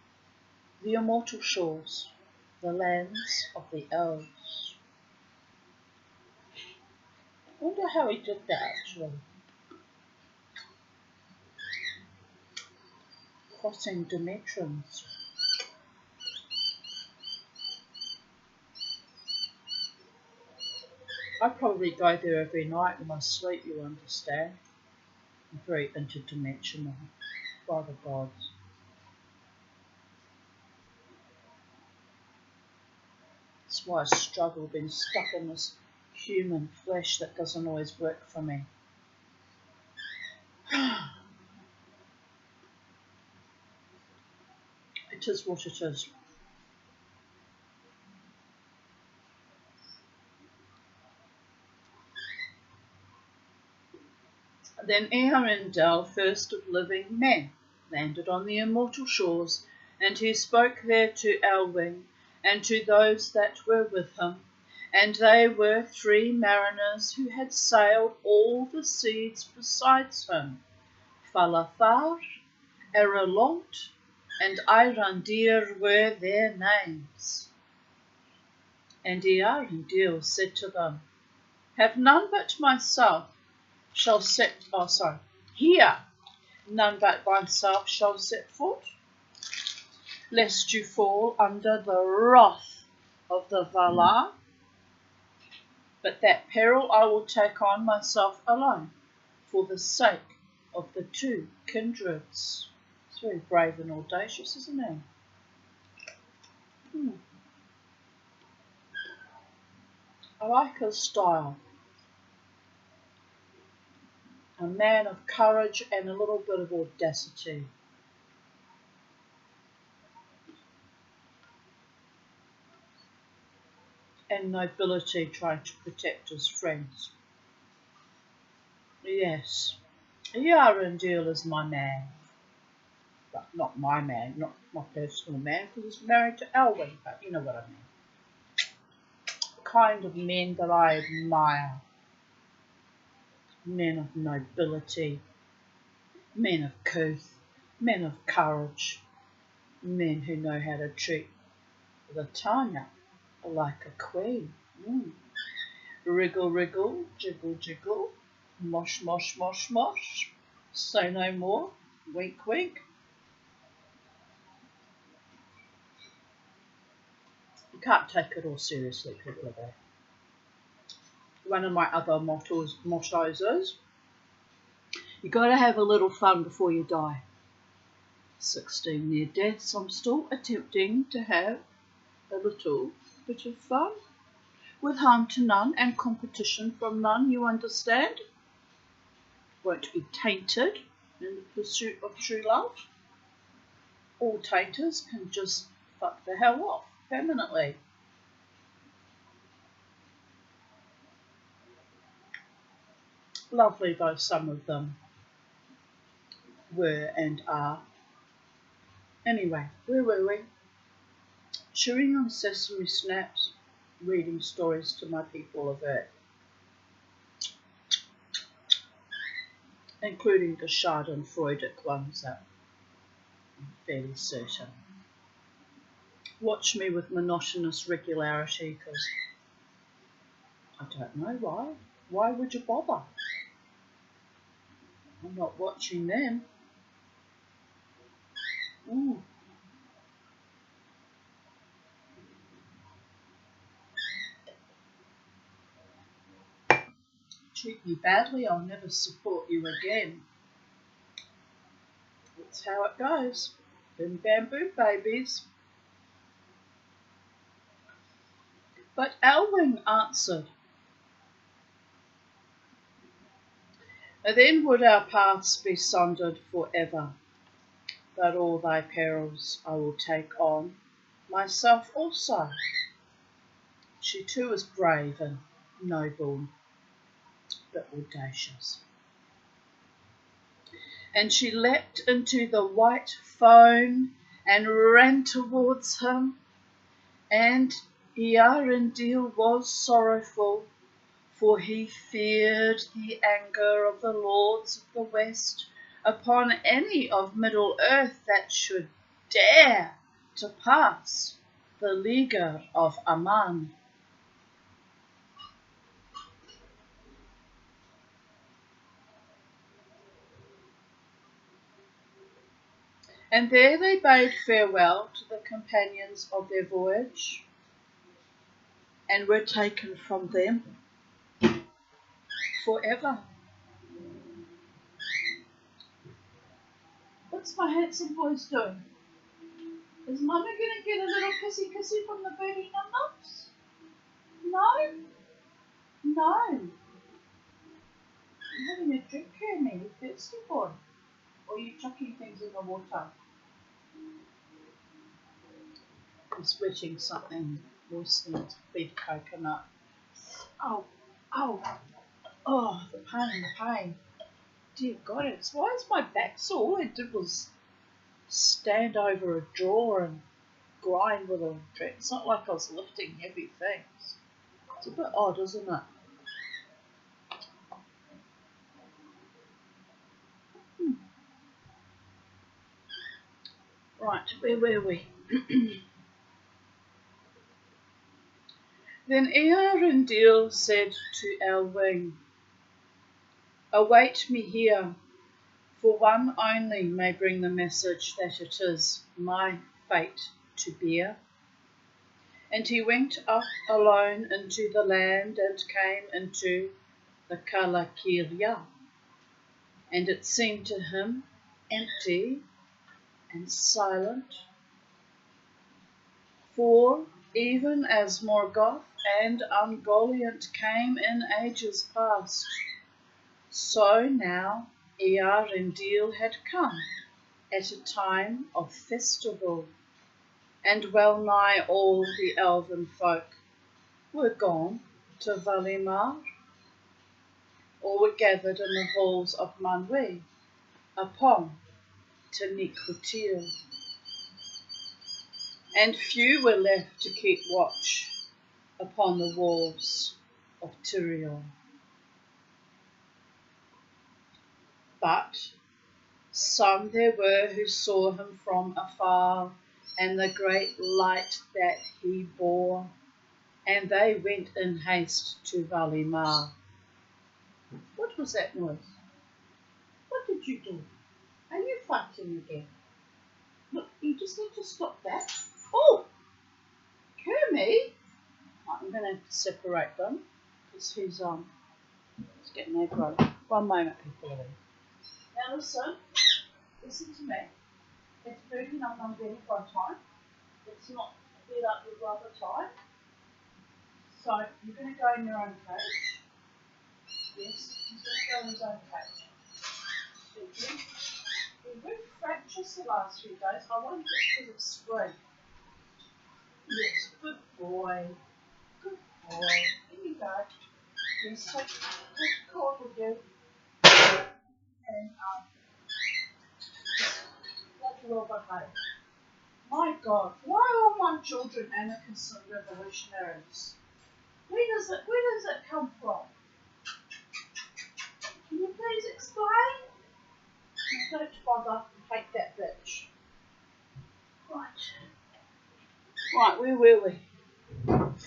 Speaker 1: the lands of the elves. I wonder how he did that actually. Crossing dimensions. I probably go there every night in my sleep, you understand. I'm very interdimensional, by the gods. That's why I struggle being stuck in this human flesh that doesn't always work for me. It is what it is. Then Eärendil, first of living men, landed on the immortal shores, and he spoke there to Elwing, and to those that were with him, and they were 3 mariners who had sailed all the seas besides him, Falathar, Erelont, and Eärendil were their names. And Eärendil said to them, Have none but myself shall set, here, none but myself shall set foot, lest you fall under the wrath of the Valar. But that peril I will take on myself alone, for the sake of the 2 kindreds. It's very brave and audacious, isn't it? I like his style. A man of courage and a little bit of audacity. And nobility, trying to protect his friends. Yes, Eärendil is my man. But not my man, not my personal man, because he's married to Elwing, but you know what I mean. The kind of men that I admire. men of nobility, men of couth, men of courage, men who know how to treat the Tanya like a queen. Wriggle, wriggle, jiggle, jiggle, mosh, mosh, mosh, mosh, say no more, wink, wink. You can't take it all seriously, people are there. One of my other mottos is, you got to have a little fun before you die. 16 near deaths, I'm still attempting to have a little bit of fun, with harm to none and competition from none, you understand? Won't be tainted in the pursuit of true love. All tainters can just fuck the hell off permanently. Lovely though some of them were and are. Anyway, where were we? Chewing on sesame snaps, reading stories to my people of Earth, including the Schadenfreudic ones, I'm fairly certain. Watch me with monotonous regularity, because I don't know why. Why would you bother? I'm not watching them. Ooh. Treat me badly, I'll never support you again. That's how it goes. Bim bam boom, babies. But Elwing answered, then would our paths be sundered for ever, but all thy perils I will take on myself also. She too is brave and noble, but audacious. And she leapt into the white foam and ran towards him, and Earendil was sorrowful, for he feared the anger of the lords of the West upon any of Middle-earth that should dare to pass the leaguer of Aman. And there they bade farewell to the companions of their voyage, and were taken from them forever. What's my handsome boys doing? Is Mama going to get a little kissy kissy from the birdie numbers? No? No. I'm having a drink here, me, you thirsty boy. Or are you chucking things in the water? I'm switching something moistening to feed coconut. Oh, the pain. Dear God, why is my back sore? All I did was stand over a drawer and grind with a drink. It's not like I was lifting heavy things. It's a bit odd, isn't it? Right, where were we? Then Earendil said to Elwing, await me here, for one only may bring the message that it is my fate to bear. And he went up alone into the land and came into the Kalakirya, and it seemed to him empty and silent, for even as Morgoth and Ungoliant came in ages past, so now Earendil had come at a time of festival, and well nigh all the elven folk were gone to Valimar, or were gathered in the halls of Manwë upon Taniquetil, and few were left to keep watch upon the walls of Tirion. But some there were who saw him from afar, and the great light that he bore, and they went in haste to Valimar. What was that noise? What did you do? Are you fighting again? Look, you just need to stop that. Oh, Kermie! I'm going to have to separate them because he's getting aggro. One moment, people. Now listen to me. It's Birdie Num Num Benny by time. It's not beat up with rubber tie. So you're going to go in your own cage. Yes, he's going to go in his own cage. Thank you. We've been fractious the last few days. I want to get to the screen. Yes, good boy. Good boy. Here you go. Yes, take the cord with you. And let you all behave. My God, why are all my children anarchists and revolutionaries? Where does it come from? Can you please explain? No, don't bother. I hate that bitch. Right, where were we?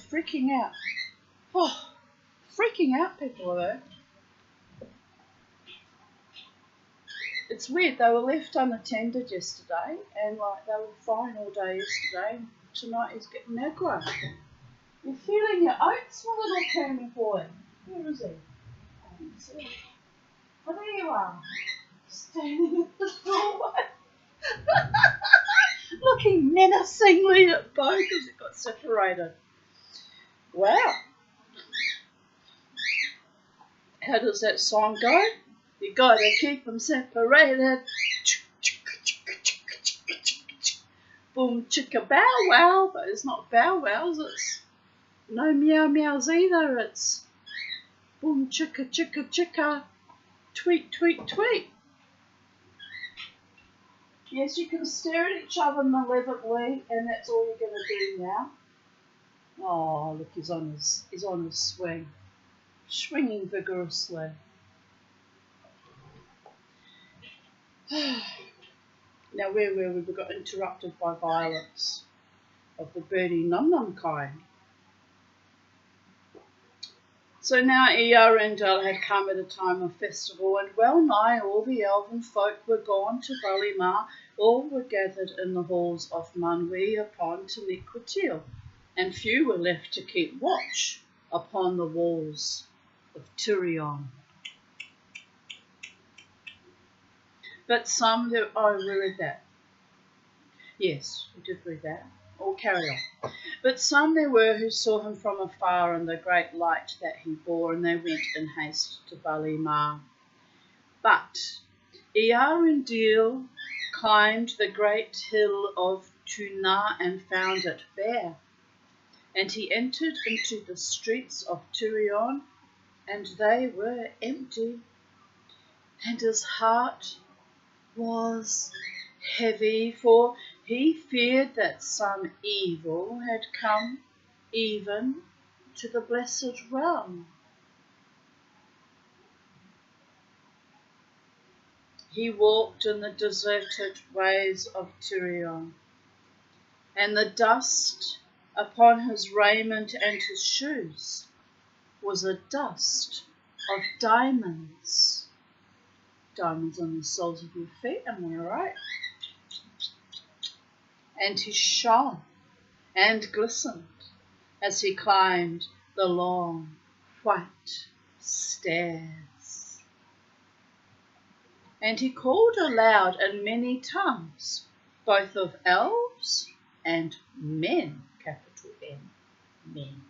Speaker 1: Freaking out. Oh, freaking out, people though. It's weird, they were left unattended yesterday, and like they were fine all day yesterday, and tonight he's getting aggro. You're feeling your oats, my little Kermie boy. Where is he? Oh, there you are. Standing in the doorway. Looking menacingly at Bo because it got separated. Wow. How does that song go? You gotta keep them separated. Boom chicka bow wow, but it's not bow wows, it's no meow meows either, it's boom chicka chicka chicka, tweet tweet tweet. Yes, you can stare at each other malevolently, and that's all you're gonna do now. Oh, look, he's on his swing, swinging vigorously. Now, where were we? We got interrupted by violence of the Birdie Num Num kind. So now Eärendil had come at a time of festival, and well nigh all the elven folk were gone to Valimar. All were gathered in the halls of Manwë upon Taniquetil, and few were left to keep watch upon the walls of Tirion. But some there, oh, we read that. Yes, we did read that. I'll carry on. But some there were who saw him from afar and the great light that he bore, and they went in haste to Valimar. But Eärendil climbed the great hill of Tunar and found it bare, and he entered into the streets of Tirion, and they were empty, and his heart was heavy, for he feared that some evil had come even to the blessed realm. He walked in the deserted ways of Tirion, and the dust upon his raiment and his shoes was a dust of diamonds. Diamonds on the soles of your feet, am I right? And he shone and glistened as he climbed the long white stairs. And he called aloud in many tongues, both of elves and men, capital M, men.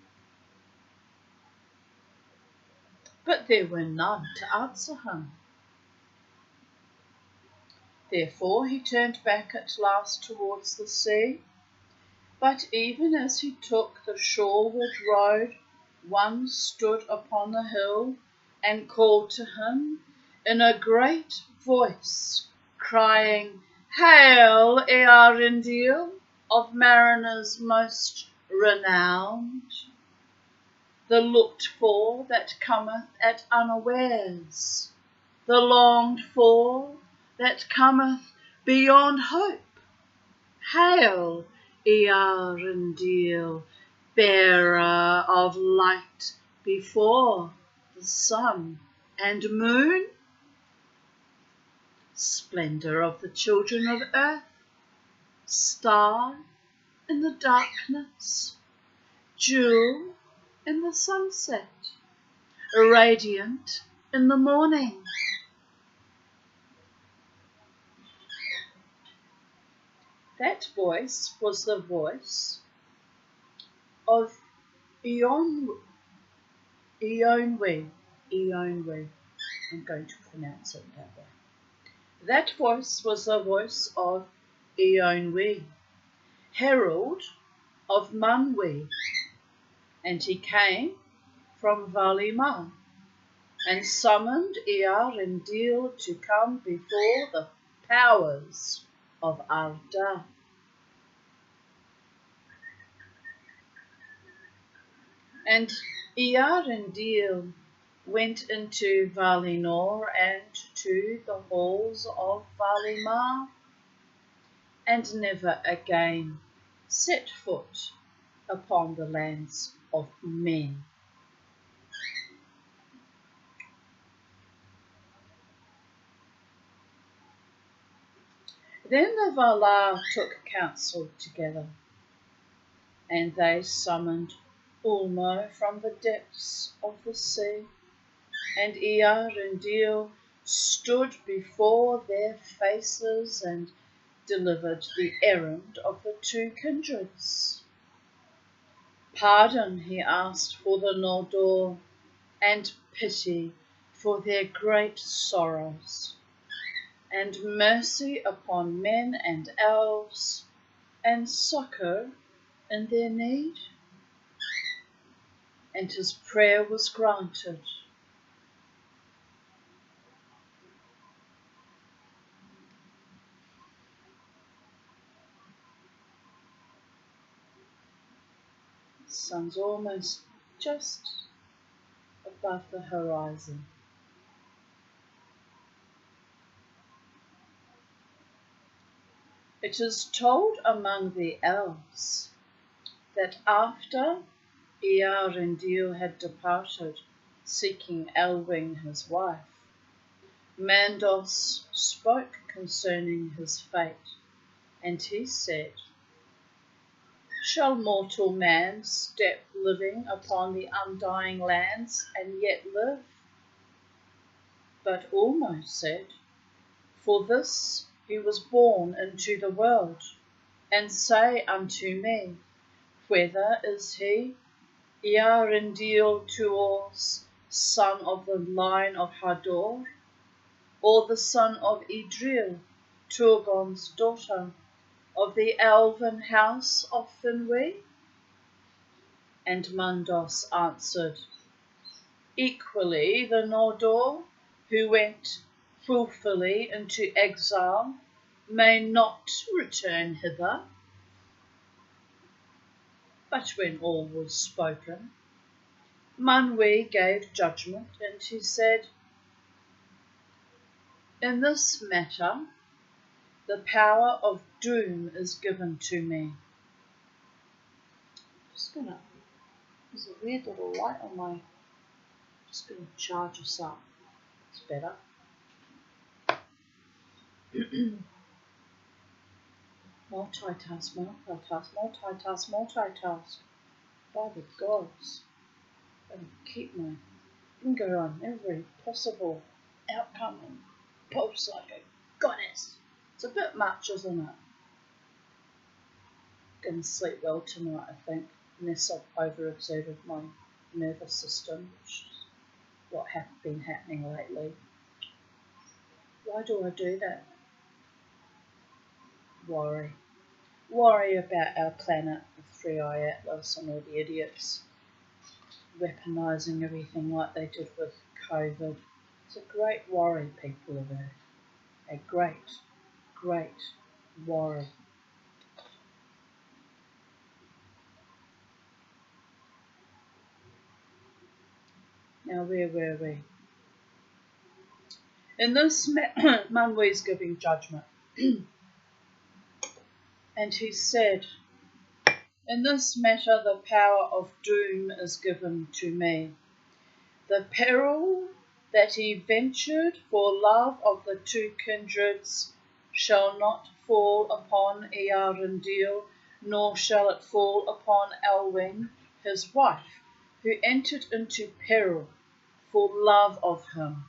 Speaker 1: But there were none to answer him. Therefore he turned back at last towards the sea. But even as he took the shoreward road, one stood upon the hill and called to him in a great voice, crying, "Hail, Eärendil, of mariners most renowned, the looked for that cometh at unawares. the longed for that cometh beyond hope. Hail, Earendil, bearer of light before the sun and moon, splendour of the children of earth, star in the darkness, jewel in the sunset, radiant in the morning. That voice was the voice of Eonwe. Eonwe. I'm going to pronounce it that way. That voice was the voice of Eonwe, herald of Manwe, and he came from Valimar and summoned Earendil to come before the powers of Arda. And Earendil went into Valinor and to the halls of Valimar, and never again set foot upon the lands of men. Then the Valar took counsel together, and they summoned Ulmo from the depths of the sea, and Earendil stood before their faces and delivered the errand of the two kindreds. Pardon, he asked, for the Noldor, and pity for their great sorrows, and mercy upon men and elves, and succour in their need. And his prayer was granted. The sun's almost just above the horizon. It is told among the elves that after Earendil had departed, seeking Elwing his wife, Mandos spoke concerning his fate, and he said, "Shall mortal man step living upon the undying lands and yet live?" But Ulmo said, "For this he was born into the world, and say unto me, whether is he Earendil Tuor's son of the line of Hador, or the son of Idril, Turgon's daughter, of the elven house of Finwë?" And Mandos answered, "Equally the Noldor, who went fulfully into exile, may not return hither." But when all was spoken, Manwë gave judgment, and he said, "In this matter, the power of doom is given to me." There's a weird little light on my, just gonna charge us up. It's better. Multitask. By the gods. And keep my finger on every possible outcome and pulse like a goddess. It's a bit much, isn't it? Gonna sleep well tonight, I think, unless I've overexerted my nervous system, which is what has been happening lately. Why do I do that? Worry about our planet, the Three-Eye Atlas, and all the idiots weaponising everything like they did with COVID. It's a great worry, people of Earth. A great, great worry. Now, where were we? In this, Manwe's giving judgment. And he said, in this matter the power of doom is given to me. The peril that he ventured for love of the two kindreds shall not fall upon Earendil, nor shall it fall upon Elwing, his wife, who entered into peril for love of him.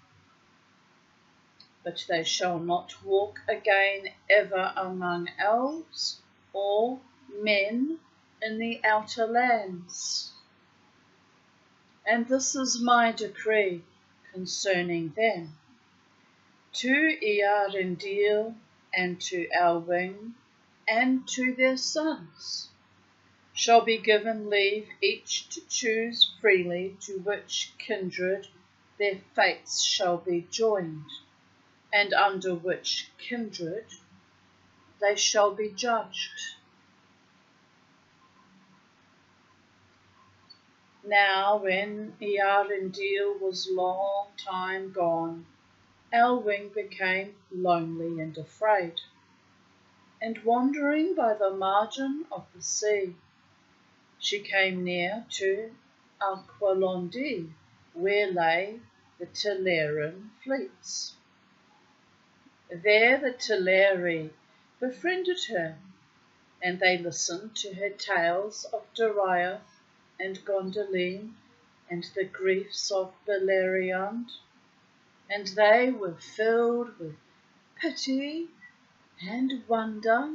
Speaker 1: But they shall not walk again ever among elves or men in the outer lands. And this is my decree concerning them. To Earendil and to Elwing and to their sons shall be given leave each to choose freely to which kindred their fates shall be joined, and under which kindred they shall be judged. Now when Earendil was long time gone, Elwing became lonely and afraid, and wandering by the margin of the sea, she came near to Aqualondi, where lay the Teleran fleets. There the Teleri befriended her, and they listened to her tales of Dariath and Gondolin and the griefs of Beleriand, and they were filled with pity and wonder.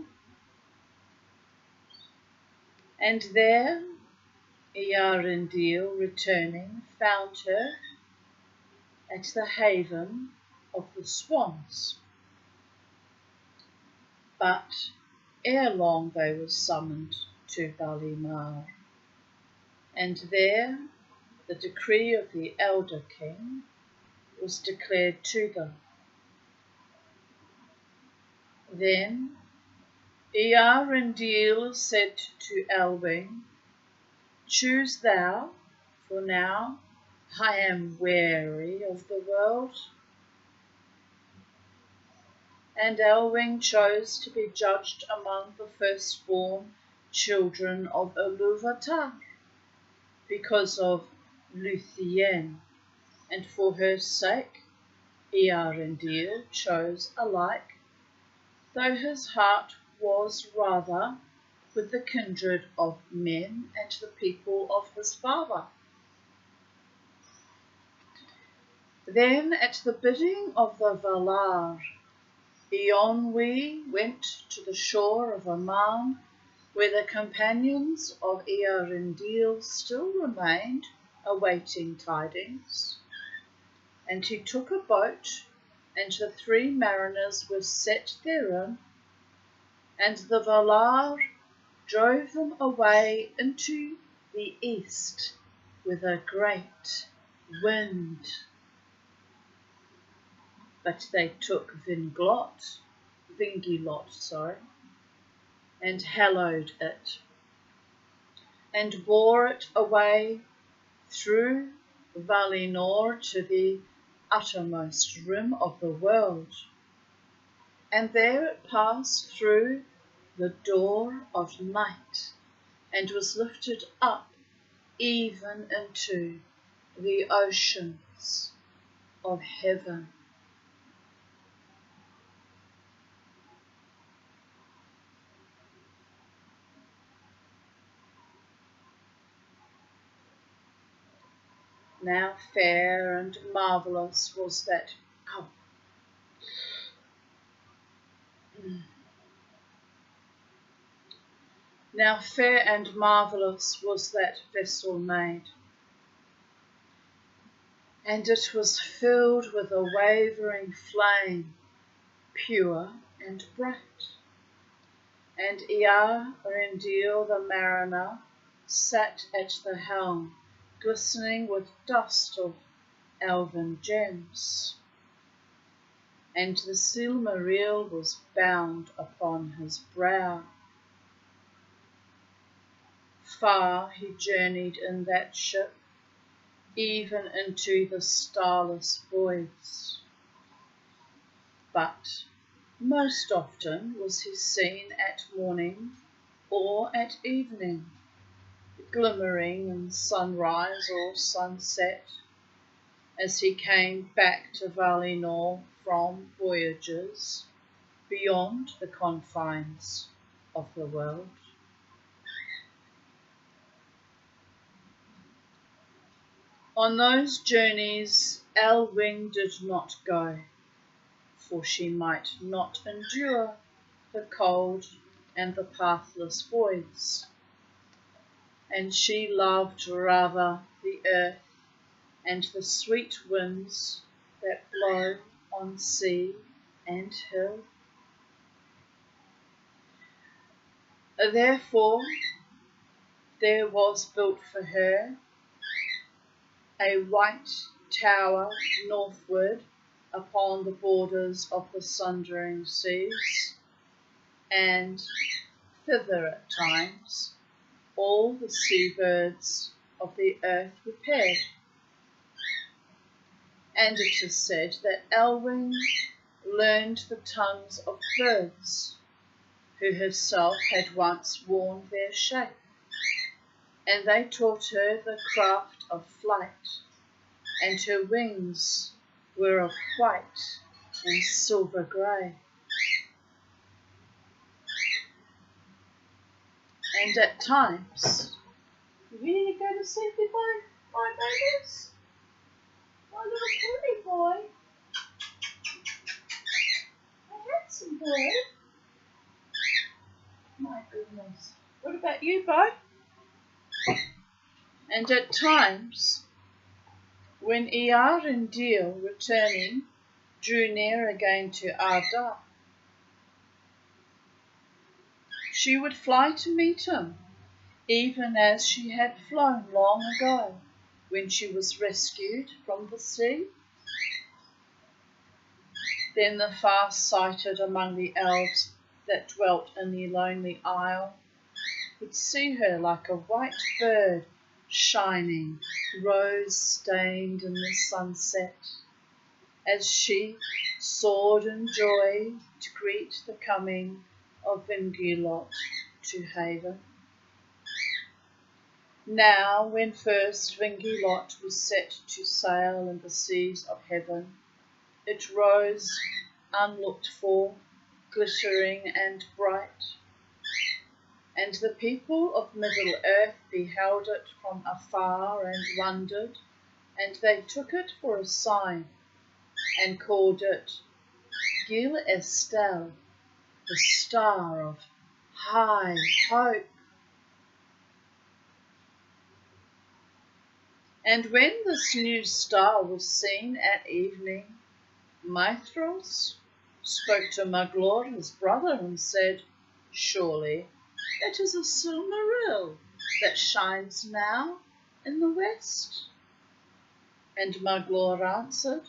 Speaker 1: And there Earendil, returning, found her at the haven of the swans. But ere long they were summoned to Valimar, and there the decree of the elder king was declared to them. Then Earendil said to Elwing, choose thou, for now I am weary of the world. And Elwing chose to be judged among the firstborn children of Iluvatar, because of Luthien, and for her sake Earendil chose alike, though his heart was rather with the kindred of men and the people of his father. Then at the bidding of the Valar, Eonwy went to the shore of Aman, where the companions of Earendil still remained, awaiting tidings. And he took a boat, and the 3 mariners were set therein, and the Valar drove them away into the east with a great wind. But they took Vingilot, and hallowed it, and bore it away through Valinor to the uttermost rim of the world. And there it passed through the door of night, and was lifted up even into the oceans of heaven. Now fair and marvellous was that Now fair and marvellous was that vessel made, and it was filled with a wavering flame, pure and bright. And Earendil the mariner sat at the helm, glistening with dust of elven gems, and the Silmaril was bound upon his brow. Far he journeyed in that ship, even into the starless voids. but most often was he seen at morning or at evening, glimmering in sunrise or sunset, as he came back to Valinor from voyages beyond the confines of the world. On those journeys Elwing did not go, for she might not endure the cold and the pathless voids, and she loved rather the earth and the sweet winds that blow on sea and hill. Therefore there was built for her a white tower northward upon the borders of the sundering seas, and thither at times all the sea-birds of the earth repaired. And it is said that Elwing learned the tongues of birds, who herself had once worn their shape, and they taught her the craft of flight, and her wings were of white and silver grey. And at times, you really go to sleep with my babies? My little pony boy. My handsome boy. My goodness. What about you, Bo? And at times, when Eärendil, returning, drew near again to Arda, she would fly to meet him, even as she had flown long ago, when she was rescued from the sea. Then the far-sighted among the elves that dwelt in the lonely isle would see her like a white bird shining, rose-stained in the sunset, as she soared in joy to greet the coming of Vingilot to haven. Now, when first Vingilot was set to sail in the seas of heaven, it rose unlooked for, glittering and bright, and the people of Middle-earth beheld it from afar and wondered, and they took it for a sign, and called it Gil Estel, the star of high hope. And when this new star was seen at evening, Maethros spoke to Maglor, his brother, and said, "Surely it is a Silmaril that shines now in the west." And Maglor answered,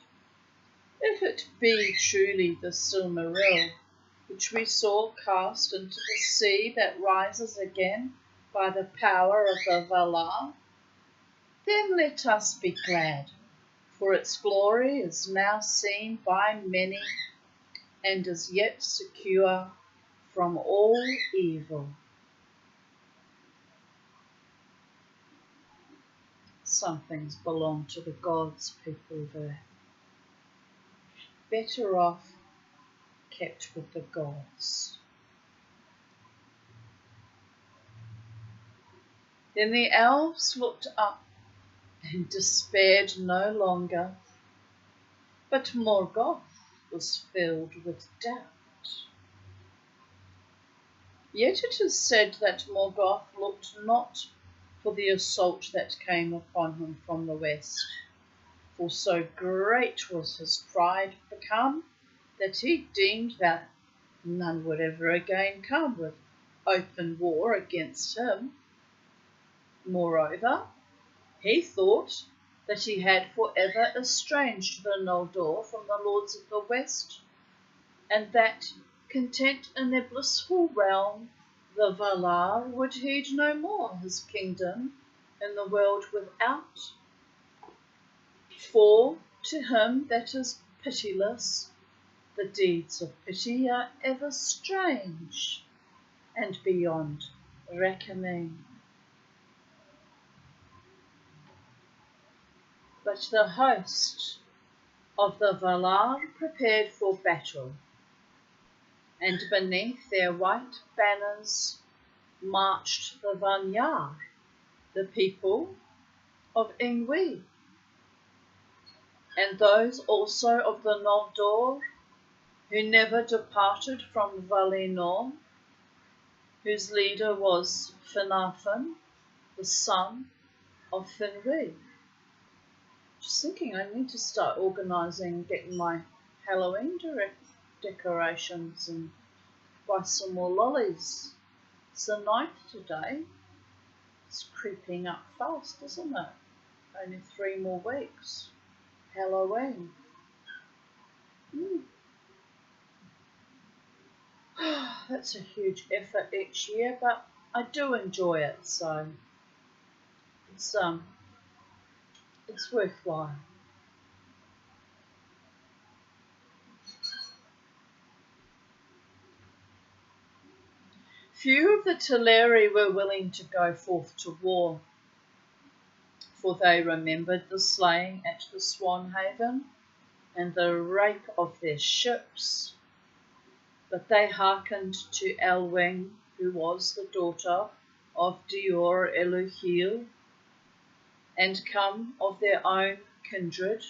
Speaker 1: "If it be truly the Silmaril, which we saw cast into the sea that rises again by the power of the Valar, then let us be glad, for its glory is now seen by many, and is yet secure from all evil." Some things belong to the gods, people of earth. Better off kept with the gods. Then the elves looked up and despaired no longer, but Morgoth was filled with doubt. Yet it is said that Morgoth looked not for the assault that came upon him from the west, for so great was his pride become that he deemed that none would ever again come with open war against him. Moreover, he thought that he had forever estranged the Noldor from the lords of the west, and that, content in their blissful realm, the Valar would heed no more his kingdom in the world without. For to him that is pitiless, the deeds of pity are ever strange and beyond reckoning. But the host of the Valar prepared for battle, and beneath their white banners marched the Vanyar, the people of Ingvi, and those also of the Noldor who never departed from Valinor, whose leader was Finarfin, the son of Finwë. Just thinking I need to start organising, getting my Halloween decorations and buy some more lollies. It's the 9th today. It's creeping up fast, isn't it? Only 3 more weeks. Halloween. That's a huge effort each year, but I do enjoy it, so it's worthwhile. Few of the Teleri were willing to go forth to war, for they remembered the slaying at the Swan Haven and the rape of their ships. But they hearkened to Elwing, who was the daughter of Dior Eluhil, and come of their own kindred,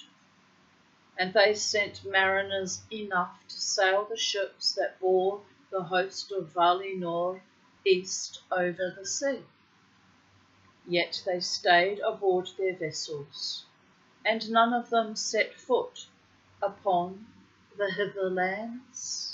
Speaker 1: and they sent mariners enough to sail the ships that bore the host of Valinor east over the sea. Yet they stayed aboard their vessels, and none of them set foot upon the hitherlands.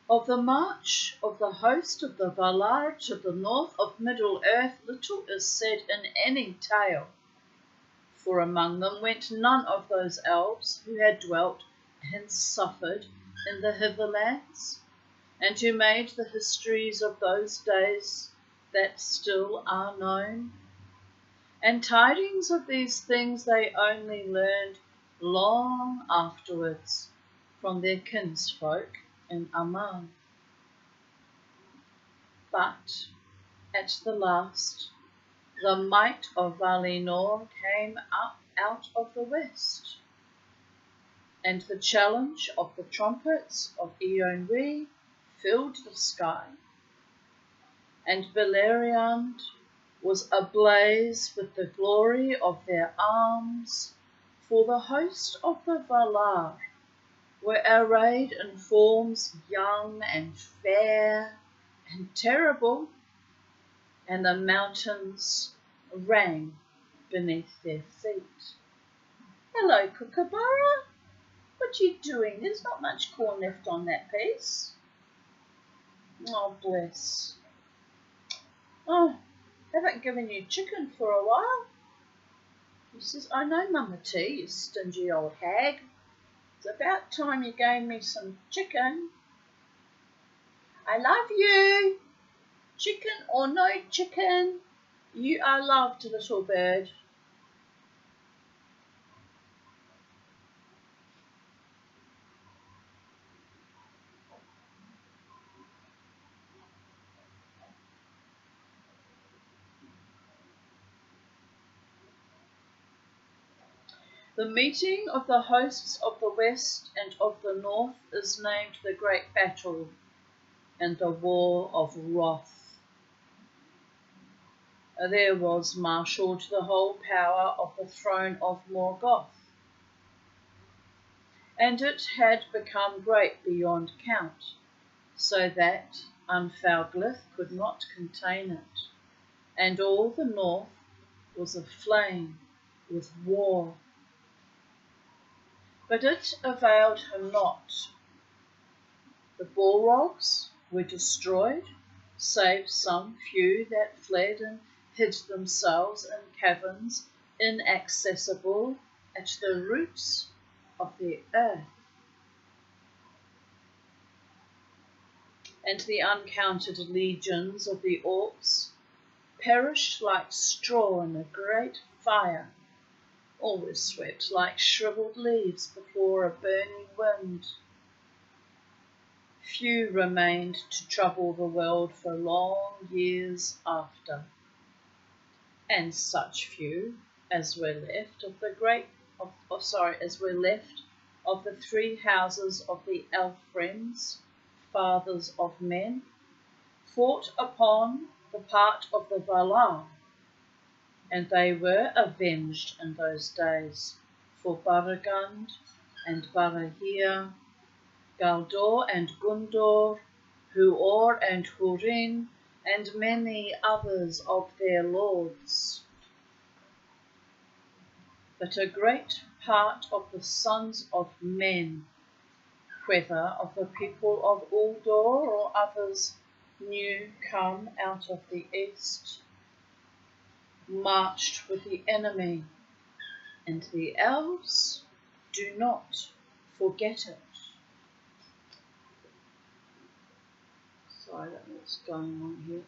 Speaker 1: Of the march of the host of the Valar to the north of Middle-earth little is said in any tale, for among them went none of those elves who had dwelt and suffered in the hitherlands, and who made the histories of those days that still are known. And tidings of these things they only learned long afterwards from their kinsfolk in Aman. But at the last, the might of Valinor came up out of the west, and the challenge of the trumpets of Eowyn filled the sky, and Beleriand was ablaze with the glory of their arms, for the host of the Valar were arrayed in forms young and fair and terrible, and the mountains rang beneath their feet. Hello, Kookaburra. What are you doing? There's not much corn left on that piece. Oh, bless. Oh, haven't given you chicken for a while. He says, I know, Mama T, you stingy old hag. It's about time you gave me some chicken. I love you. Chicken or no chicken, you are loved, little bird. The meeting of the hosts of the west and of the north is named the Great Battle and the War of Wrath. There was marshalled the whole power of the throne of Morgoth, and it had become great beyond count, so that Unfouglith could not contain it, and all the north was aflame with war. But it availed him not. The Balrogs were destroyed, save some few that fled and hid themselves in caverns inaccessible at the roots of the earth. And the uncounted legions of the orcs perished like straw in a great fire always swept like shriveled leaves before a burning wind. Few remained to trouble the world for long years after, and such few as were left of the three houses of the elf friends, fathers of men, fought upon the part of the Valar, and they were avenged in those days for Baragund and Barahir, Galdor and Gundor, Huor and Hurin, and many others of their lords. But a great part of the sons of men, whether of the people of Uldor or others new come out of the east, marched with the enemy, and the elves do not forget it. Sorry, I don't know what's going on here.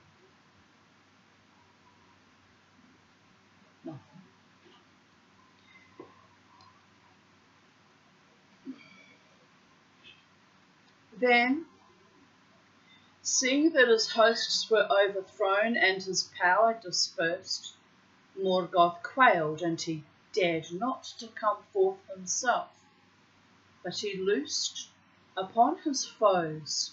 Speaker 1: Nothing. Then, seeing that his hosts were overthrown and his power dispersed, Morgoth quailed, and he dared not to come forth himself, but he loosed upon his foes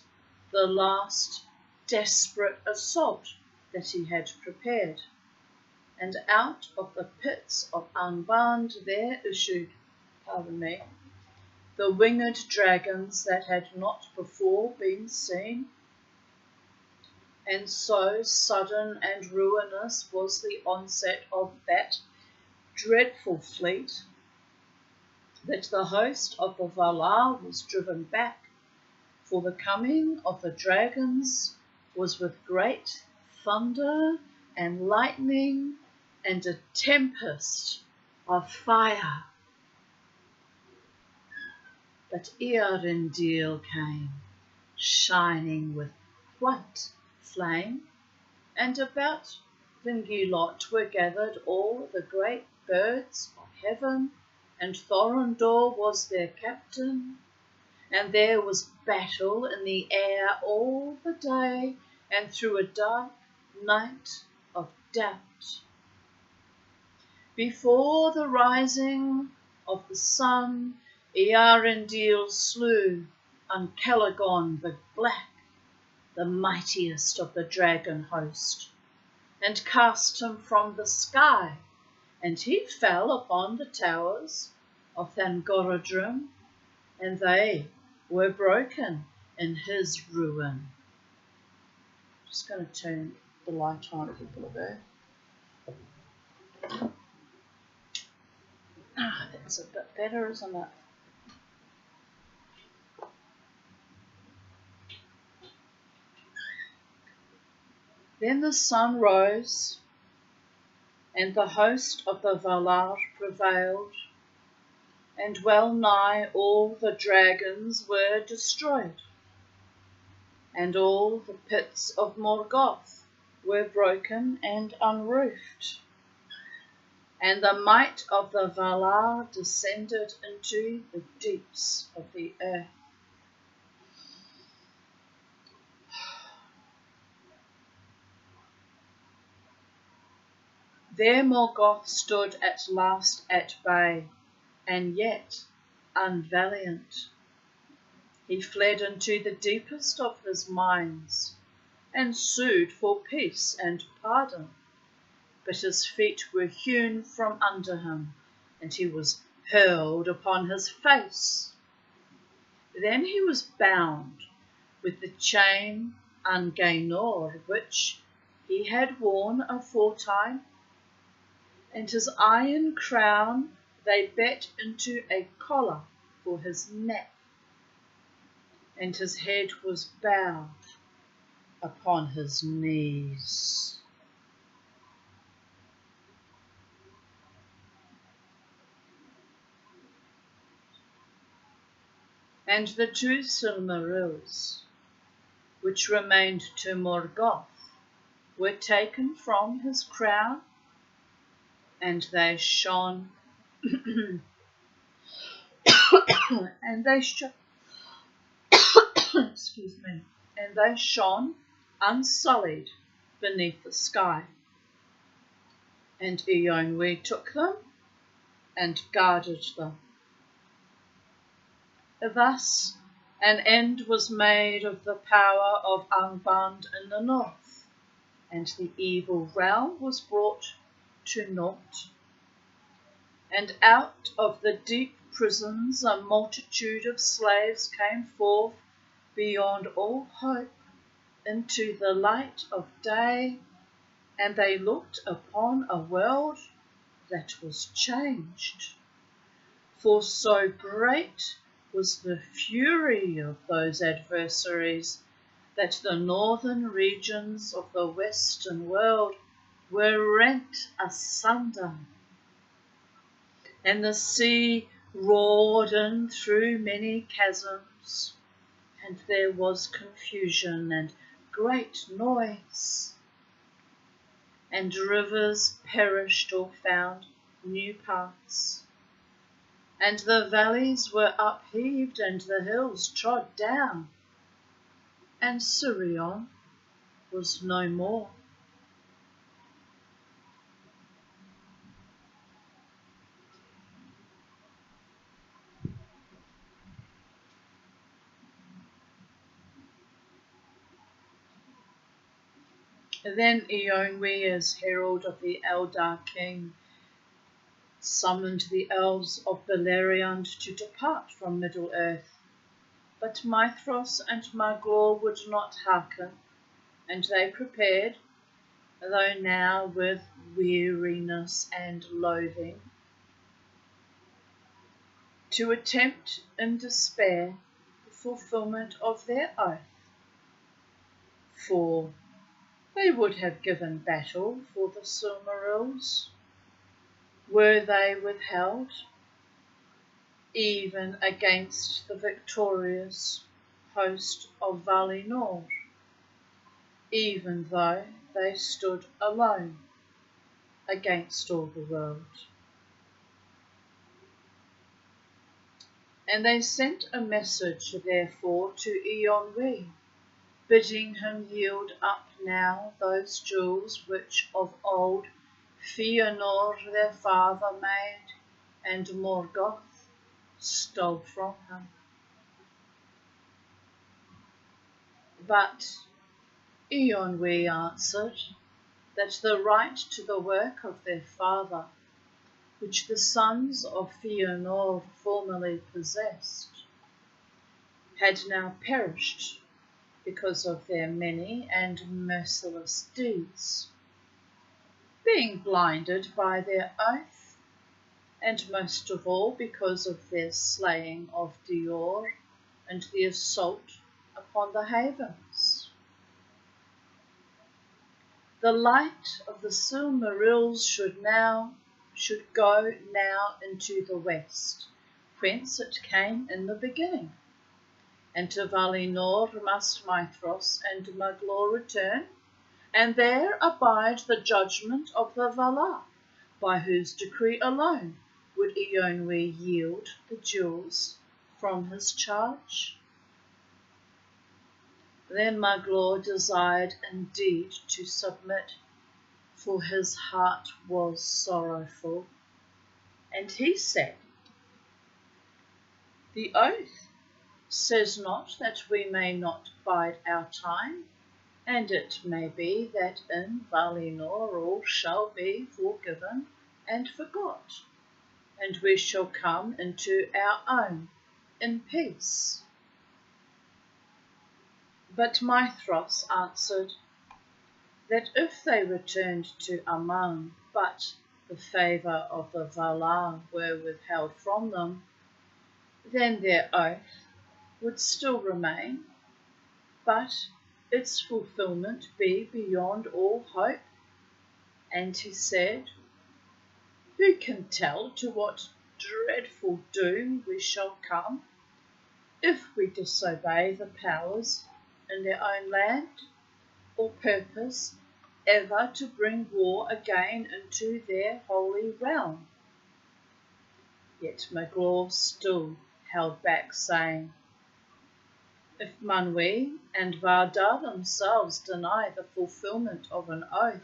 Speaker 1: the last desperate assault that he had prepared, and out of the pits of Angband there issued, the winged dragons that had not before been seen. And so sudden and ruinous was the onset of that dreadful fleet that the host of the Valar was driven back, for the coming of the dragons was with great thunder and lightning and a tempest of fire. But Eärendil came, shining with white flame, and about Vingulot were gathered all the great birds of heaven, and Thorondor was their captain, and there was battle in the air all the day and through a dark night of doubt. Before the rising of the sun, Eärendil slew Uncalegon the Black, the mightiest of the dragon host, and cast him from the sky, and he fell upon the towers of Thangorodrim, and they were broken in his ruin. Just going to turn the light on a little bit. That's a bit better, isn't it? Then the sun rose, and the host of the Valar prevailed, and well nigh all the dragons were destroyed, and all the pits of Morgoth were broken and unroofed, and the might of the Valar descended into the deeps of the earth. There Morgoth stood at last at bay, and yet unvaliant. He fled into the deepest of his mines, and sued for peace and pardon, but his feet were hewn from under him, and he was hurled upon his face. Then he was bound with the chain Angainor, which he had worn aforetime, and his iron crown they bet into a collar for his neck, and his head was bowed upon his knees. And the two Silmarils, which remained to Morgoth, were taken from his crown, and they shone and they excuse me, and they shone unsullied beneath the sky. And Eonwe took them and guarded them. Thus an end was made of the power of Angband in the north, and the evil realm was brought to naught. And out of the deep prisons a multitude of slaves came forth beyond all hope into the light of day, and they looked upon a world that was changed. For so great was the fury of those adversaries that the northern regions of the western world were rent asunder, and the sea roared in through many chasms, and there was confusion and great noise, and rivers perished or found new paths, and the valleys were upheaved and the hills trod down, and Sirion was no more. Then Eonwe, as herald of the Eldar king, summoned the elves of Beleriand to depart from Middle-earth. But Mithros and Maglor would not hearken, and they prepared, though now with weariness and loathing, to attempt in despair the fulfilment of their oath. For they would have given battle for the Silmarils, were they withheld, even against the victorious host of Valinor, even though they stood alone against all the world. And they sent a message, therefore, to Eonwe, bidding him yield up now those jewels which of old Fëanor their father made, and Morgoth stole from him. But Eonwe answered that the right to the work of their father, which the sons of Fëanor formerly possessed, had now perished because of their many and merciless deeds, being blinded by their oath, and most of all because of their slaying of Dior and the assault upon the havens. The light of the Silmarils should go now into the west, whence it came in the beginning. And to Valinor must Mithros and Maglor return, and there abide the judgment of the Valar, by whose decree alone would Eonwe yield the jewels from his charge. Then Maglor desired indeed to submit, for his heart was sorrowful, and he said, "The oath says not that we may not bide our time, and it may be that in Valinor all shall be forgiven and forgot, and we shall come into our own in peace." But Mithros answered that if they returned to Aman, but the favour of the Valar were withheld from them, then their oath would still remain, but its fulfilment be beyond all hope. And he said, "Who can tell to what dreadful doom we shall come, if we disobey the powers in their own land, or purpose ever to bring war again into their holy realm?" Yet Magloire still held back, saying, "If Manwe and Vardar themselves deny the fulfilment of an oath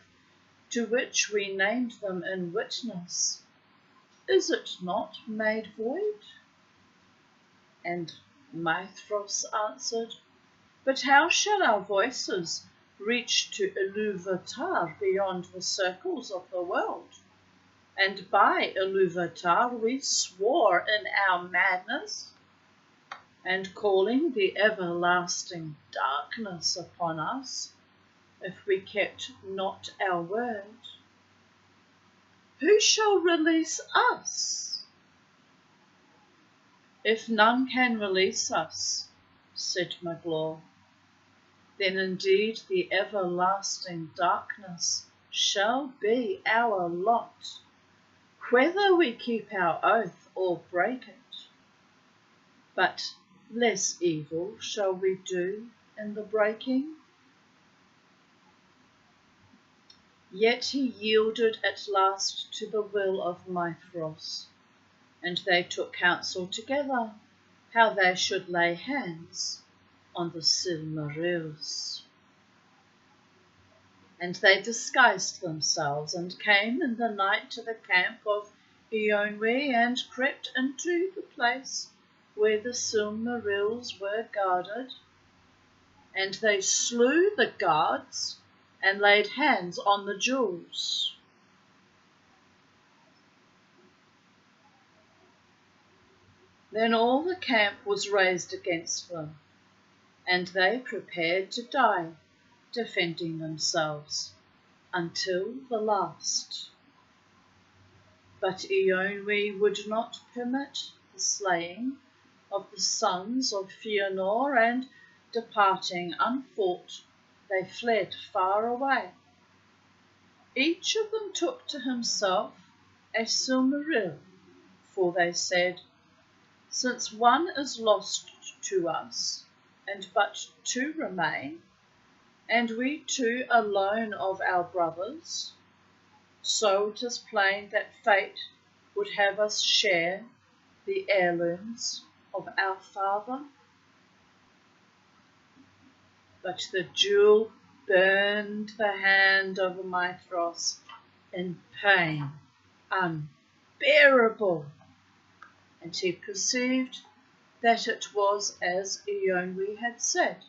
Speaker 1: to which we named them in witness, is it not made void?" And Maithros answered, "But how shall our voices reach to Iluvatar beyond the circles of the world? And by Iluvatar we swore in our madness, and calling the everlasting darkness upon us, if we kept not our word. Who shall release us?" "If none can release us," said Magloire, "then indeed the everlasting darkness shall be our lot, whether we keep our oath or break it. But less evil shall we do in the breaking." Yet he yielded at last to the will of Maithros, and they took counsel together how they should lay hands on the Silmarils. And they disguised themselves and came in the night to the camp of Eonwe and crept into the place where the Silmarils were guarded. And they slew the guards and laid hands on the jewels. Then all the camp was raised against them, and they prepared to die, defending themselves until the last. But Eonwe would not permit the slaying of the sons of Fëanor, and departing unfought, they fled far away. Each of them took to himself a Silmaril, for they said, "Since one is lost to us, and but two remain, and we two alone of our brothers, so it is plain that fate would have us share the heirlooms of our father." But the jewel burned the hand of Maithros in pain unbearable, and he perceived that it was as Eonwe had said,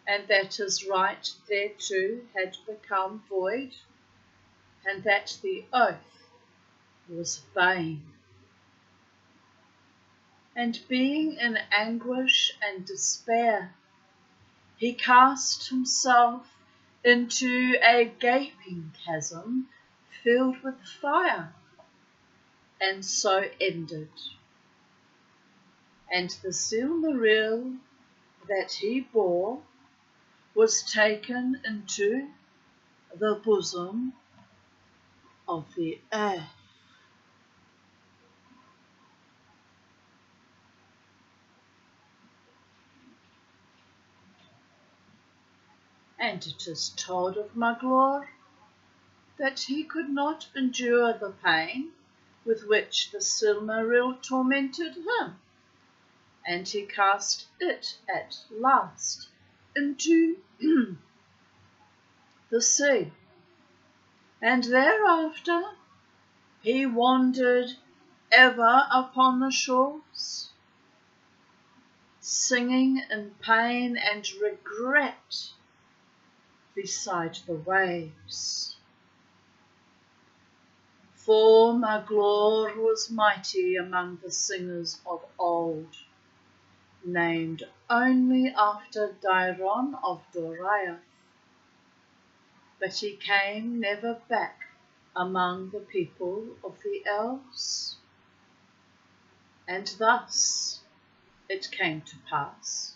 Speaker 1: and that his right thereto had become void, and that the oath was vain. And being in anguish and despair, he cast himself into a gaping chasm filled with fire, and so ended. And the Silmaril that he bore was taken into the bosom of the earth. And it is told of Magloire that he could not endure the pain with which the Silmaril tormented him, and he cast it at last into the sea, and thereafter he wandered ever upon the shores, singing in pain and regret beside the waves. For Magloire was mighty among the singers of old, named only after Dairon of Doriath, but he came never back among the people of the elves. And thus it came to pass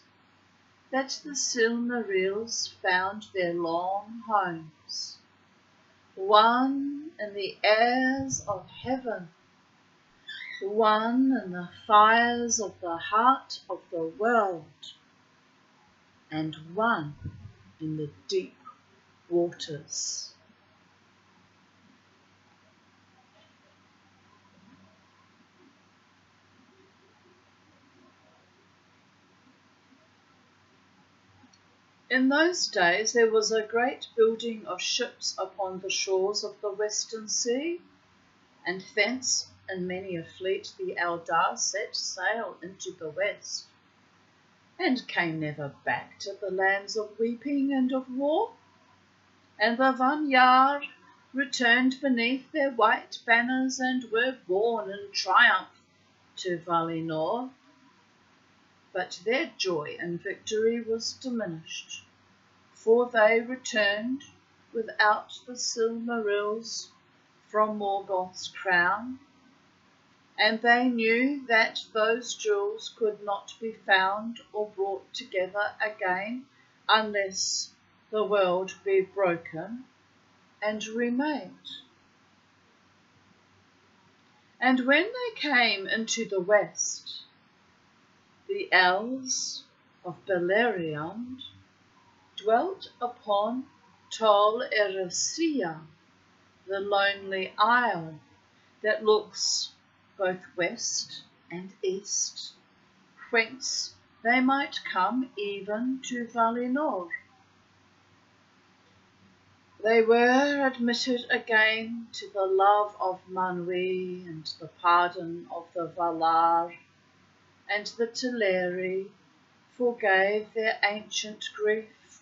Speaker 1: that the Silmarils found their long homes, one in the airs of heaven, one in the fires of the heart of the world, and one in the deep waters. In those days there was a great building of ships upon the shores of the western sea, and thence in many a fleet the Eldar set sail into the west, and came never back to the lands of weeping and of war. And the Vanyar returned beneath their white banners and were borne in triumph to Valinor. But their joy in victory was diminished, for they returned without the Silmarils from Morgoth's crown, and they knew that those jewels could not be found or brought together again unless the world be broken and remade. And when they came into the west, the elves of Beleriand dwelt upon Tol Eressëa, the lonely isle that looks both west and east, whence they might come even to Valinor. They were admitted again to the love of Manwë and the pardon of the Valar, and the Teleri forgave their ancient grief,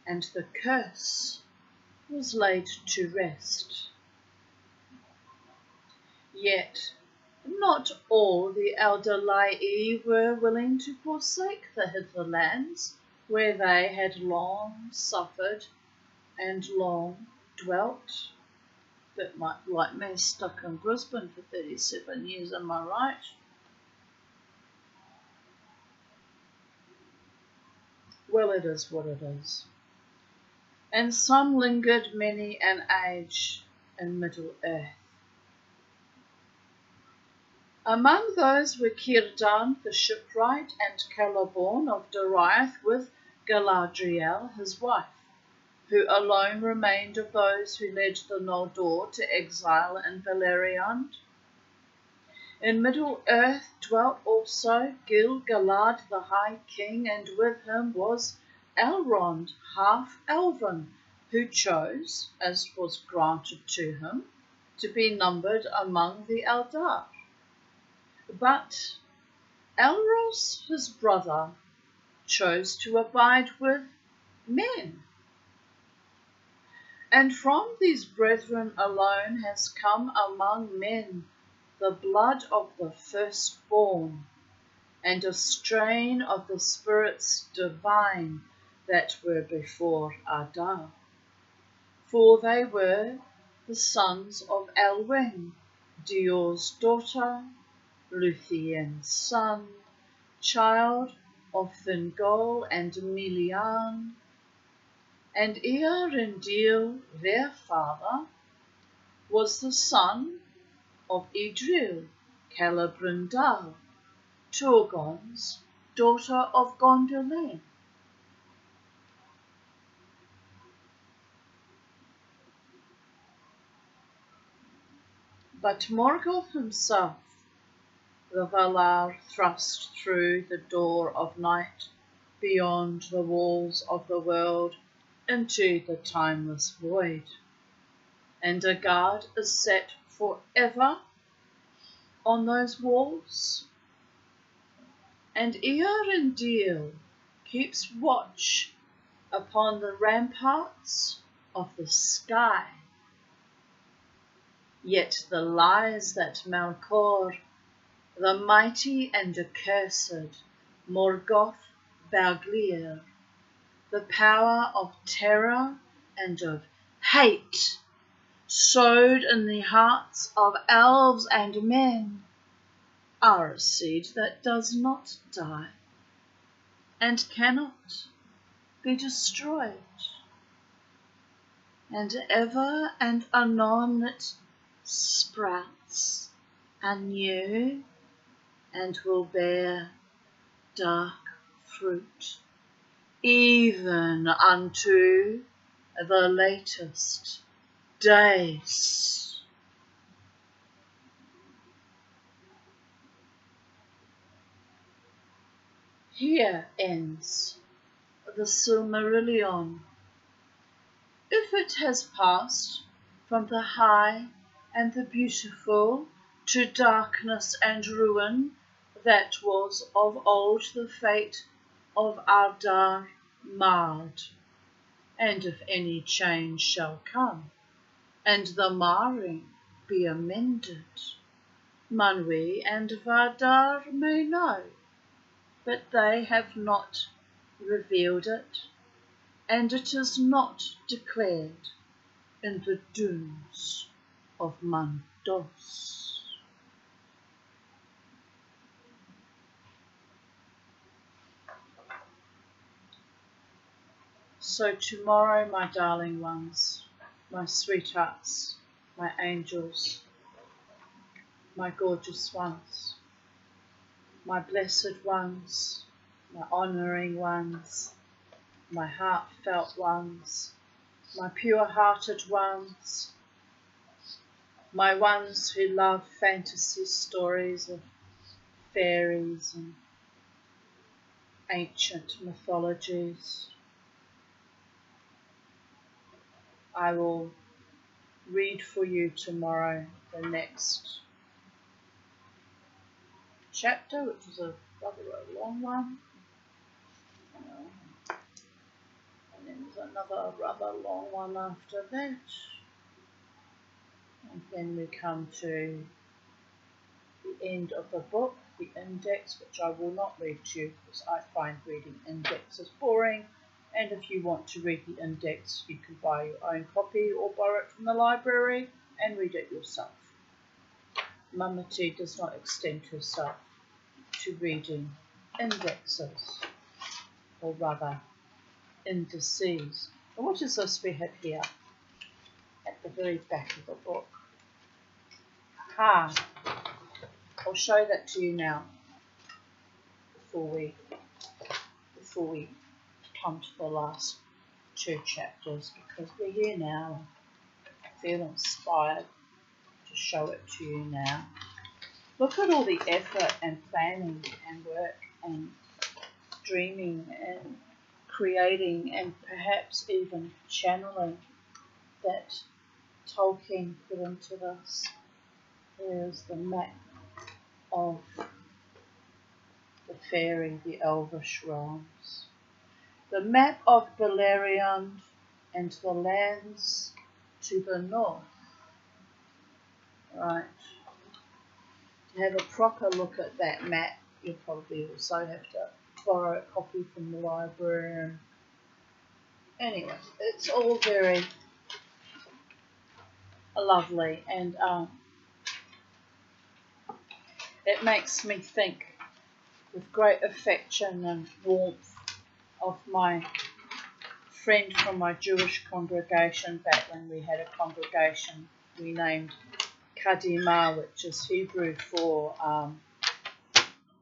Speaker 1: and the curse was laid to rest. Yet not all the Eldar were willing to forsake the hitherlands where they had long suffered and long dwelt. Bit like me, stuck in Brisbane for 37 years, am I right? Well, it is what it is. And some lingered many an age in Middle-earth. Among those were Círdan the shipwright and Celeborn of Doriath with Galadriel his wife, who alone remained of those who led the Noldor to exile in Beleriand. In Middle-earth dwelt also Gil-galad the High King, and with him was Elrond, half-elven, who chose, as was granted to him, to be numbered among the Eldar. But Elros, his brother, chose to abide with men. And from these brethren alone has come among men the blood of the firstborn, and a strain of the spirits divine that were before Adar. For they were the sons of Elwing, Dior's daughter, Lúthien's son, child of Thingol and Melian, and Eärendil, their father, was the son of Idril, Celebrind, Turgon's daughter of Gondolin. But Morgoth himself, the Valar thrust through the door of night, beyond the walls of the world, into the timeless void. And a guard is set forever on those walls. And Eärendil keeps watch upon the ramparts of the sky. Yet the lies that Melkor, the mighty and accursed Morgoth Bauglir, the power of terror and of hate, sowed in the hearts of elves and men, are a seed that does not die and cannot be destroyed. And ever and anon it sprouts anew and will bear dark fruit, even unto the latest days. Here ends the Silmarillion. If it has passed from the high and the beautiful to darkness and ruin, that was of old the fate of Ardar marred. And if any change shall come, and the marring be amended, Manwë and Vardar may know, but they have not revealed it, and it is not declared in the dunes of Mandos. So tomorrow, my darling ones, my sweethearts, my angels, my gorgeous ones, my blessed ones, my honouring ones, my heartfelt ones, my pure-hearted ones, my ones who love fantasy stories of fairies and ancient mythologies. I will read for you tomorrow the next chapter, which is a rather long one. And then there's another rather long one after that. And then we come to the end of the book, the index, which I will not read to you because I find reading indexes boring. And if you want to read the index, you can buy your own copy or borrow it from the library and read it yourself. Mamati does not extend herself to reading indexes, or rather indices. And what is this we have here at the very back of the book? Aha! I'll show that to you now before we come to the last two chapters, because we're here now. I feel inspired to show it to you now. Look at all the effort and planning and work and dreaming and creating and perhaps even channeling that Tolkien put into this. There's the map of the fairy, the elvish realms. The map of Beleriand and the lands to the north. Right. To have a proper look at that map, you'll probably also have to borrow a copy from the library. Anyway, it's all very lovely, and it makes me think with great affection and warmth of my friend from my Jewish congregation back when we had a congregation we named Kadima, which is Hebrew for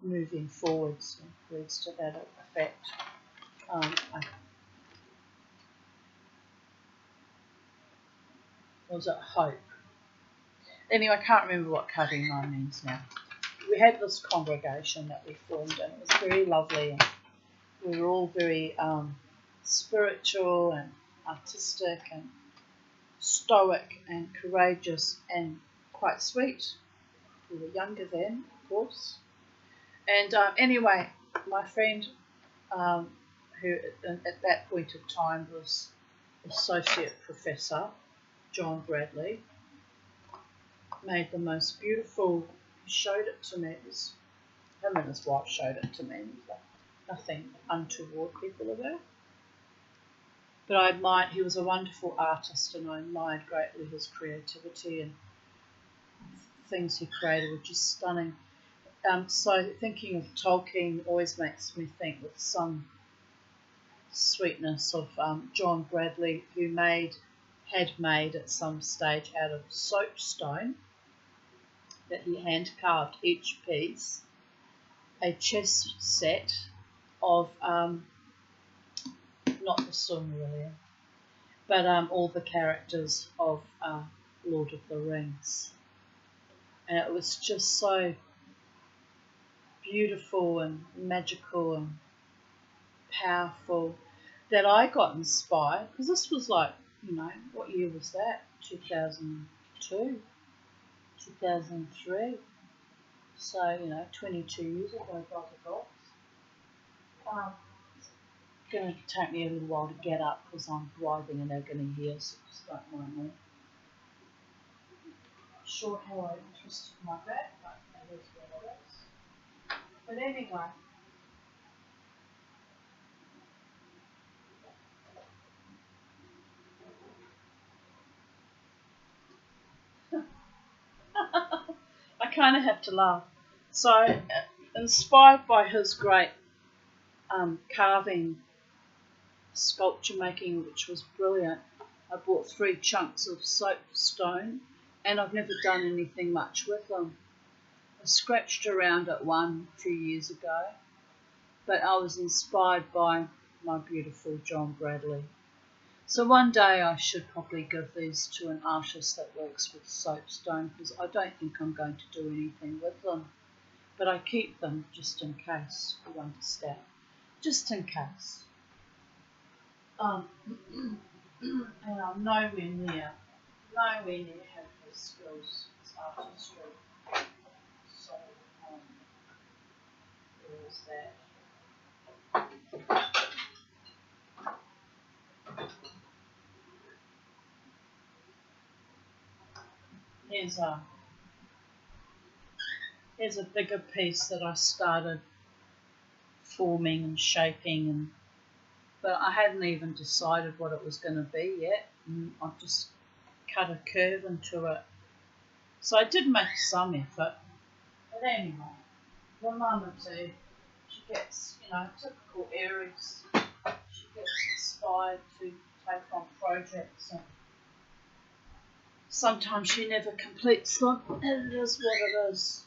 Speaker 1: moving forwards, and words to that effect. Was it hope? Anyway, I can't remember what Kadima means now. We had this congregation that we formed, and it was very lovely, and we were all very spiritual and artistic and stoic and courageous and quite sweet. We were younger then, of course. And anyway, my friend, who at that point of time was Associate Professor John Bradley, made the most beautiful, he showed it to me, it was, him and his wife showed it to me, nothing untoward people about. But I admired, he was a wonderful artist, and I admired greatly his creativity, and things he created were just stunning. So thinking of Tolkien always makes me think with some sweetness of John Bradley, who had made at some stage out of soapstone, that he hand carved each piece, a chess set of not the Silmarillion, but all the characters of Lord of the Rings. And it was just so beautiful and magical and powerful. that I got inspired, because this was like, what year was that? 2002, 2003. So, 22 years ago, by the gods. It's going to take me a little while to get up because I'm driving and they're going to hear, so just don't mind me. Not sure how I twisted my back, but that is what it is. But anyway. I kind of have to laugh. So, inspired by his great carving, sculpture making, which was brilliant, I bought 3 chunks of soapstone, and I've never done anything much with them. I scratched around at one a few years ago, but I was inspired by my beautiful John Bradley. So one day I should probably give these to an artist that works with soapstone, because I don't think I'm going to do anything with them. But I keep them just in case, you understand. Just in case. And I'm nowhere near have his skills as artistry. So, there is that. Here's a bigger piece that I started forming and shaping, but I hadn't even decided what it was going to be yet. And I've just cut a curve into it. So I did make some effort. But anyway, the mama too, she gets, typical Aries, she gets inspired to take on projects, and sometimes she never completes them, and it is what it is.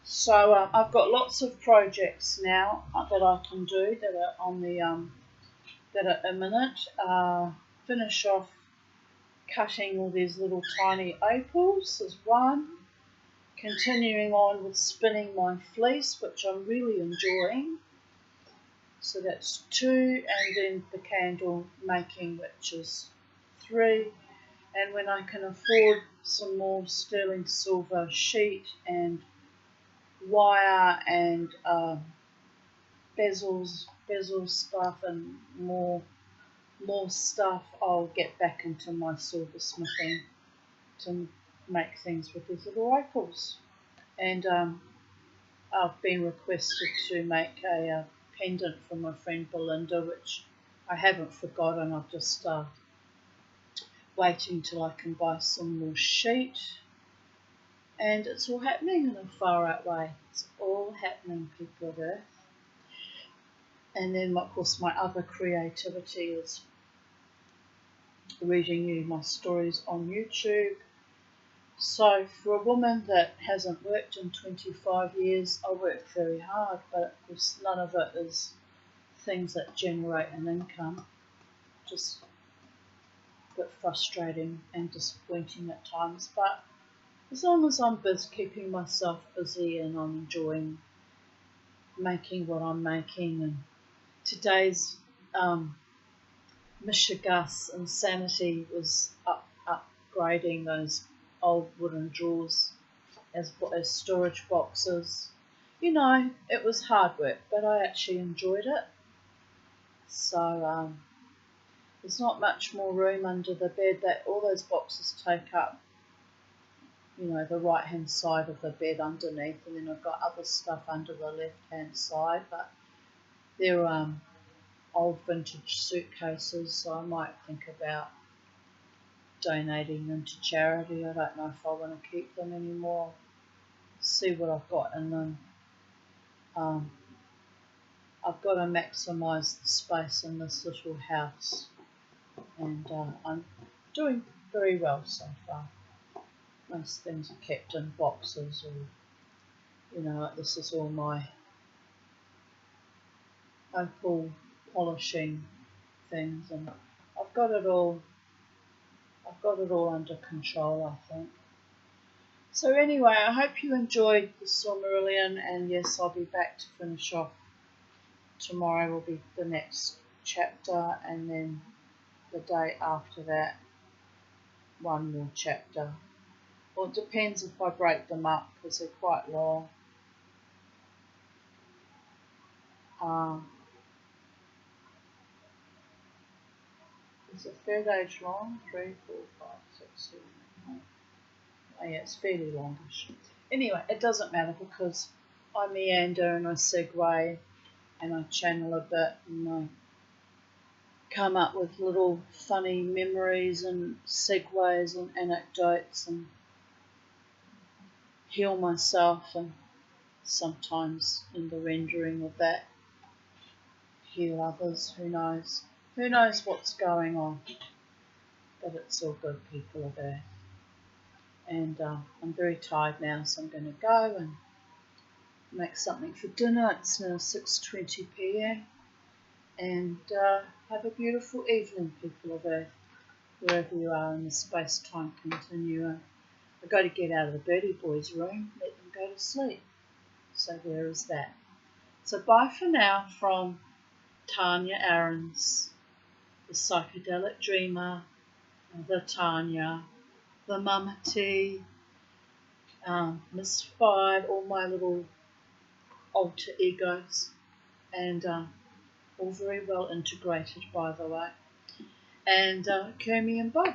Speaker 1: So I've got lots of projects now that I can do that are on the that are imminent. Finish off cutting all these little tiny opals is one. Continuing on with spinning my fleece, which I'm really enjoying. So that's 2, and then the candle making, which is 3. And when I can afford some more sterling silver sheet and wire and bezel stuff and more stuff, I'll get back into my silversmithing to make things with these little opals. And I've been requested to make a pendant for my friend Belinda, which I haven't forgotten. I'm just waiting till I can buy some more sheet. And it's all happening in a far out way. It's all happening, people of Earth. And then, of course, my other creativity is reading you my stories on YouTube. So for a woman that hasn't worked in 25 years, I work very hard, but of course none of it is things that generate an income. Just a bit frustrating and disappointing at times, but as long as I'm keeping myself busy and I'm enjoying making what I'm making. And today's Michigas Insanity was upgrading those old wooden drawers as storage boxes. It was hard work, but I actually enjoyed it. So there's not much more room under the bed. That all those boxes take up, the right hand side of the bed underneath, and then I've got other stuff under the left hand side, but they're old vintage suitcases, so I might think about donating them to charity. I don't know if I want to keep them anymore. See what I've got in them. I've got to maximise the space in this little house, and I'm doing very well so far. Most things are kept in boxes, or this is all my opal polishing things, and I've got it all under control, I think. So anyway, I hope you enjoyed the Silmarillion, and yes, I'll be back to finish off. Tomorrow will be the next chapter, and then the day after that, one more chapter. Well, it depends if I break them up because they're quite long. Is it third age long? 3, 4, 5, 6, 7, 8, 9. Oh yeah, it's fairly longish. Anyway, it doesn't matter because I meander and I segue and I channel a bit and I come up with little funny memories and segues and anecdotes and heal myself, and sometimes in the rendering of that heal others. Who knows? Who knows what's going on? But it's all good, people of Earth. And I'm very tired now, so I'm going to go and make something for dinner. It's now 6:20 p.m. And have a beautiful evening, people of Earth, wherever you are in the space-time continuum. I've got to get out of the birdie boys' room, let them go to sleep. So there is that. So bye for now from Tanya Aarons, the psychedelic dreamer, the Tanya, the Mama T, Miss Five, all my little alter egos, and all very well integrated, by the way. And Kermie and Bob,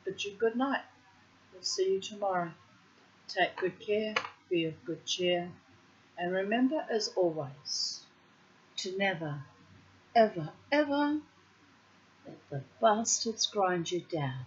Speaker 1: bid you good night. We'll see you tomorrow. Take good care, be of good cheer, and remember, as always, to never, ever, ever let the bastards grind you down.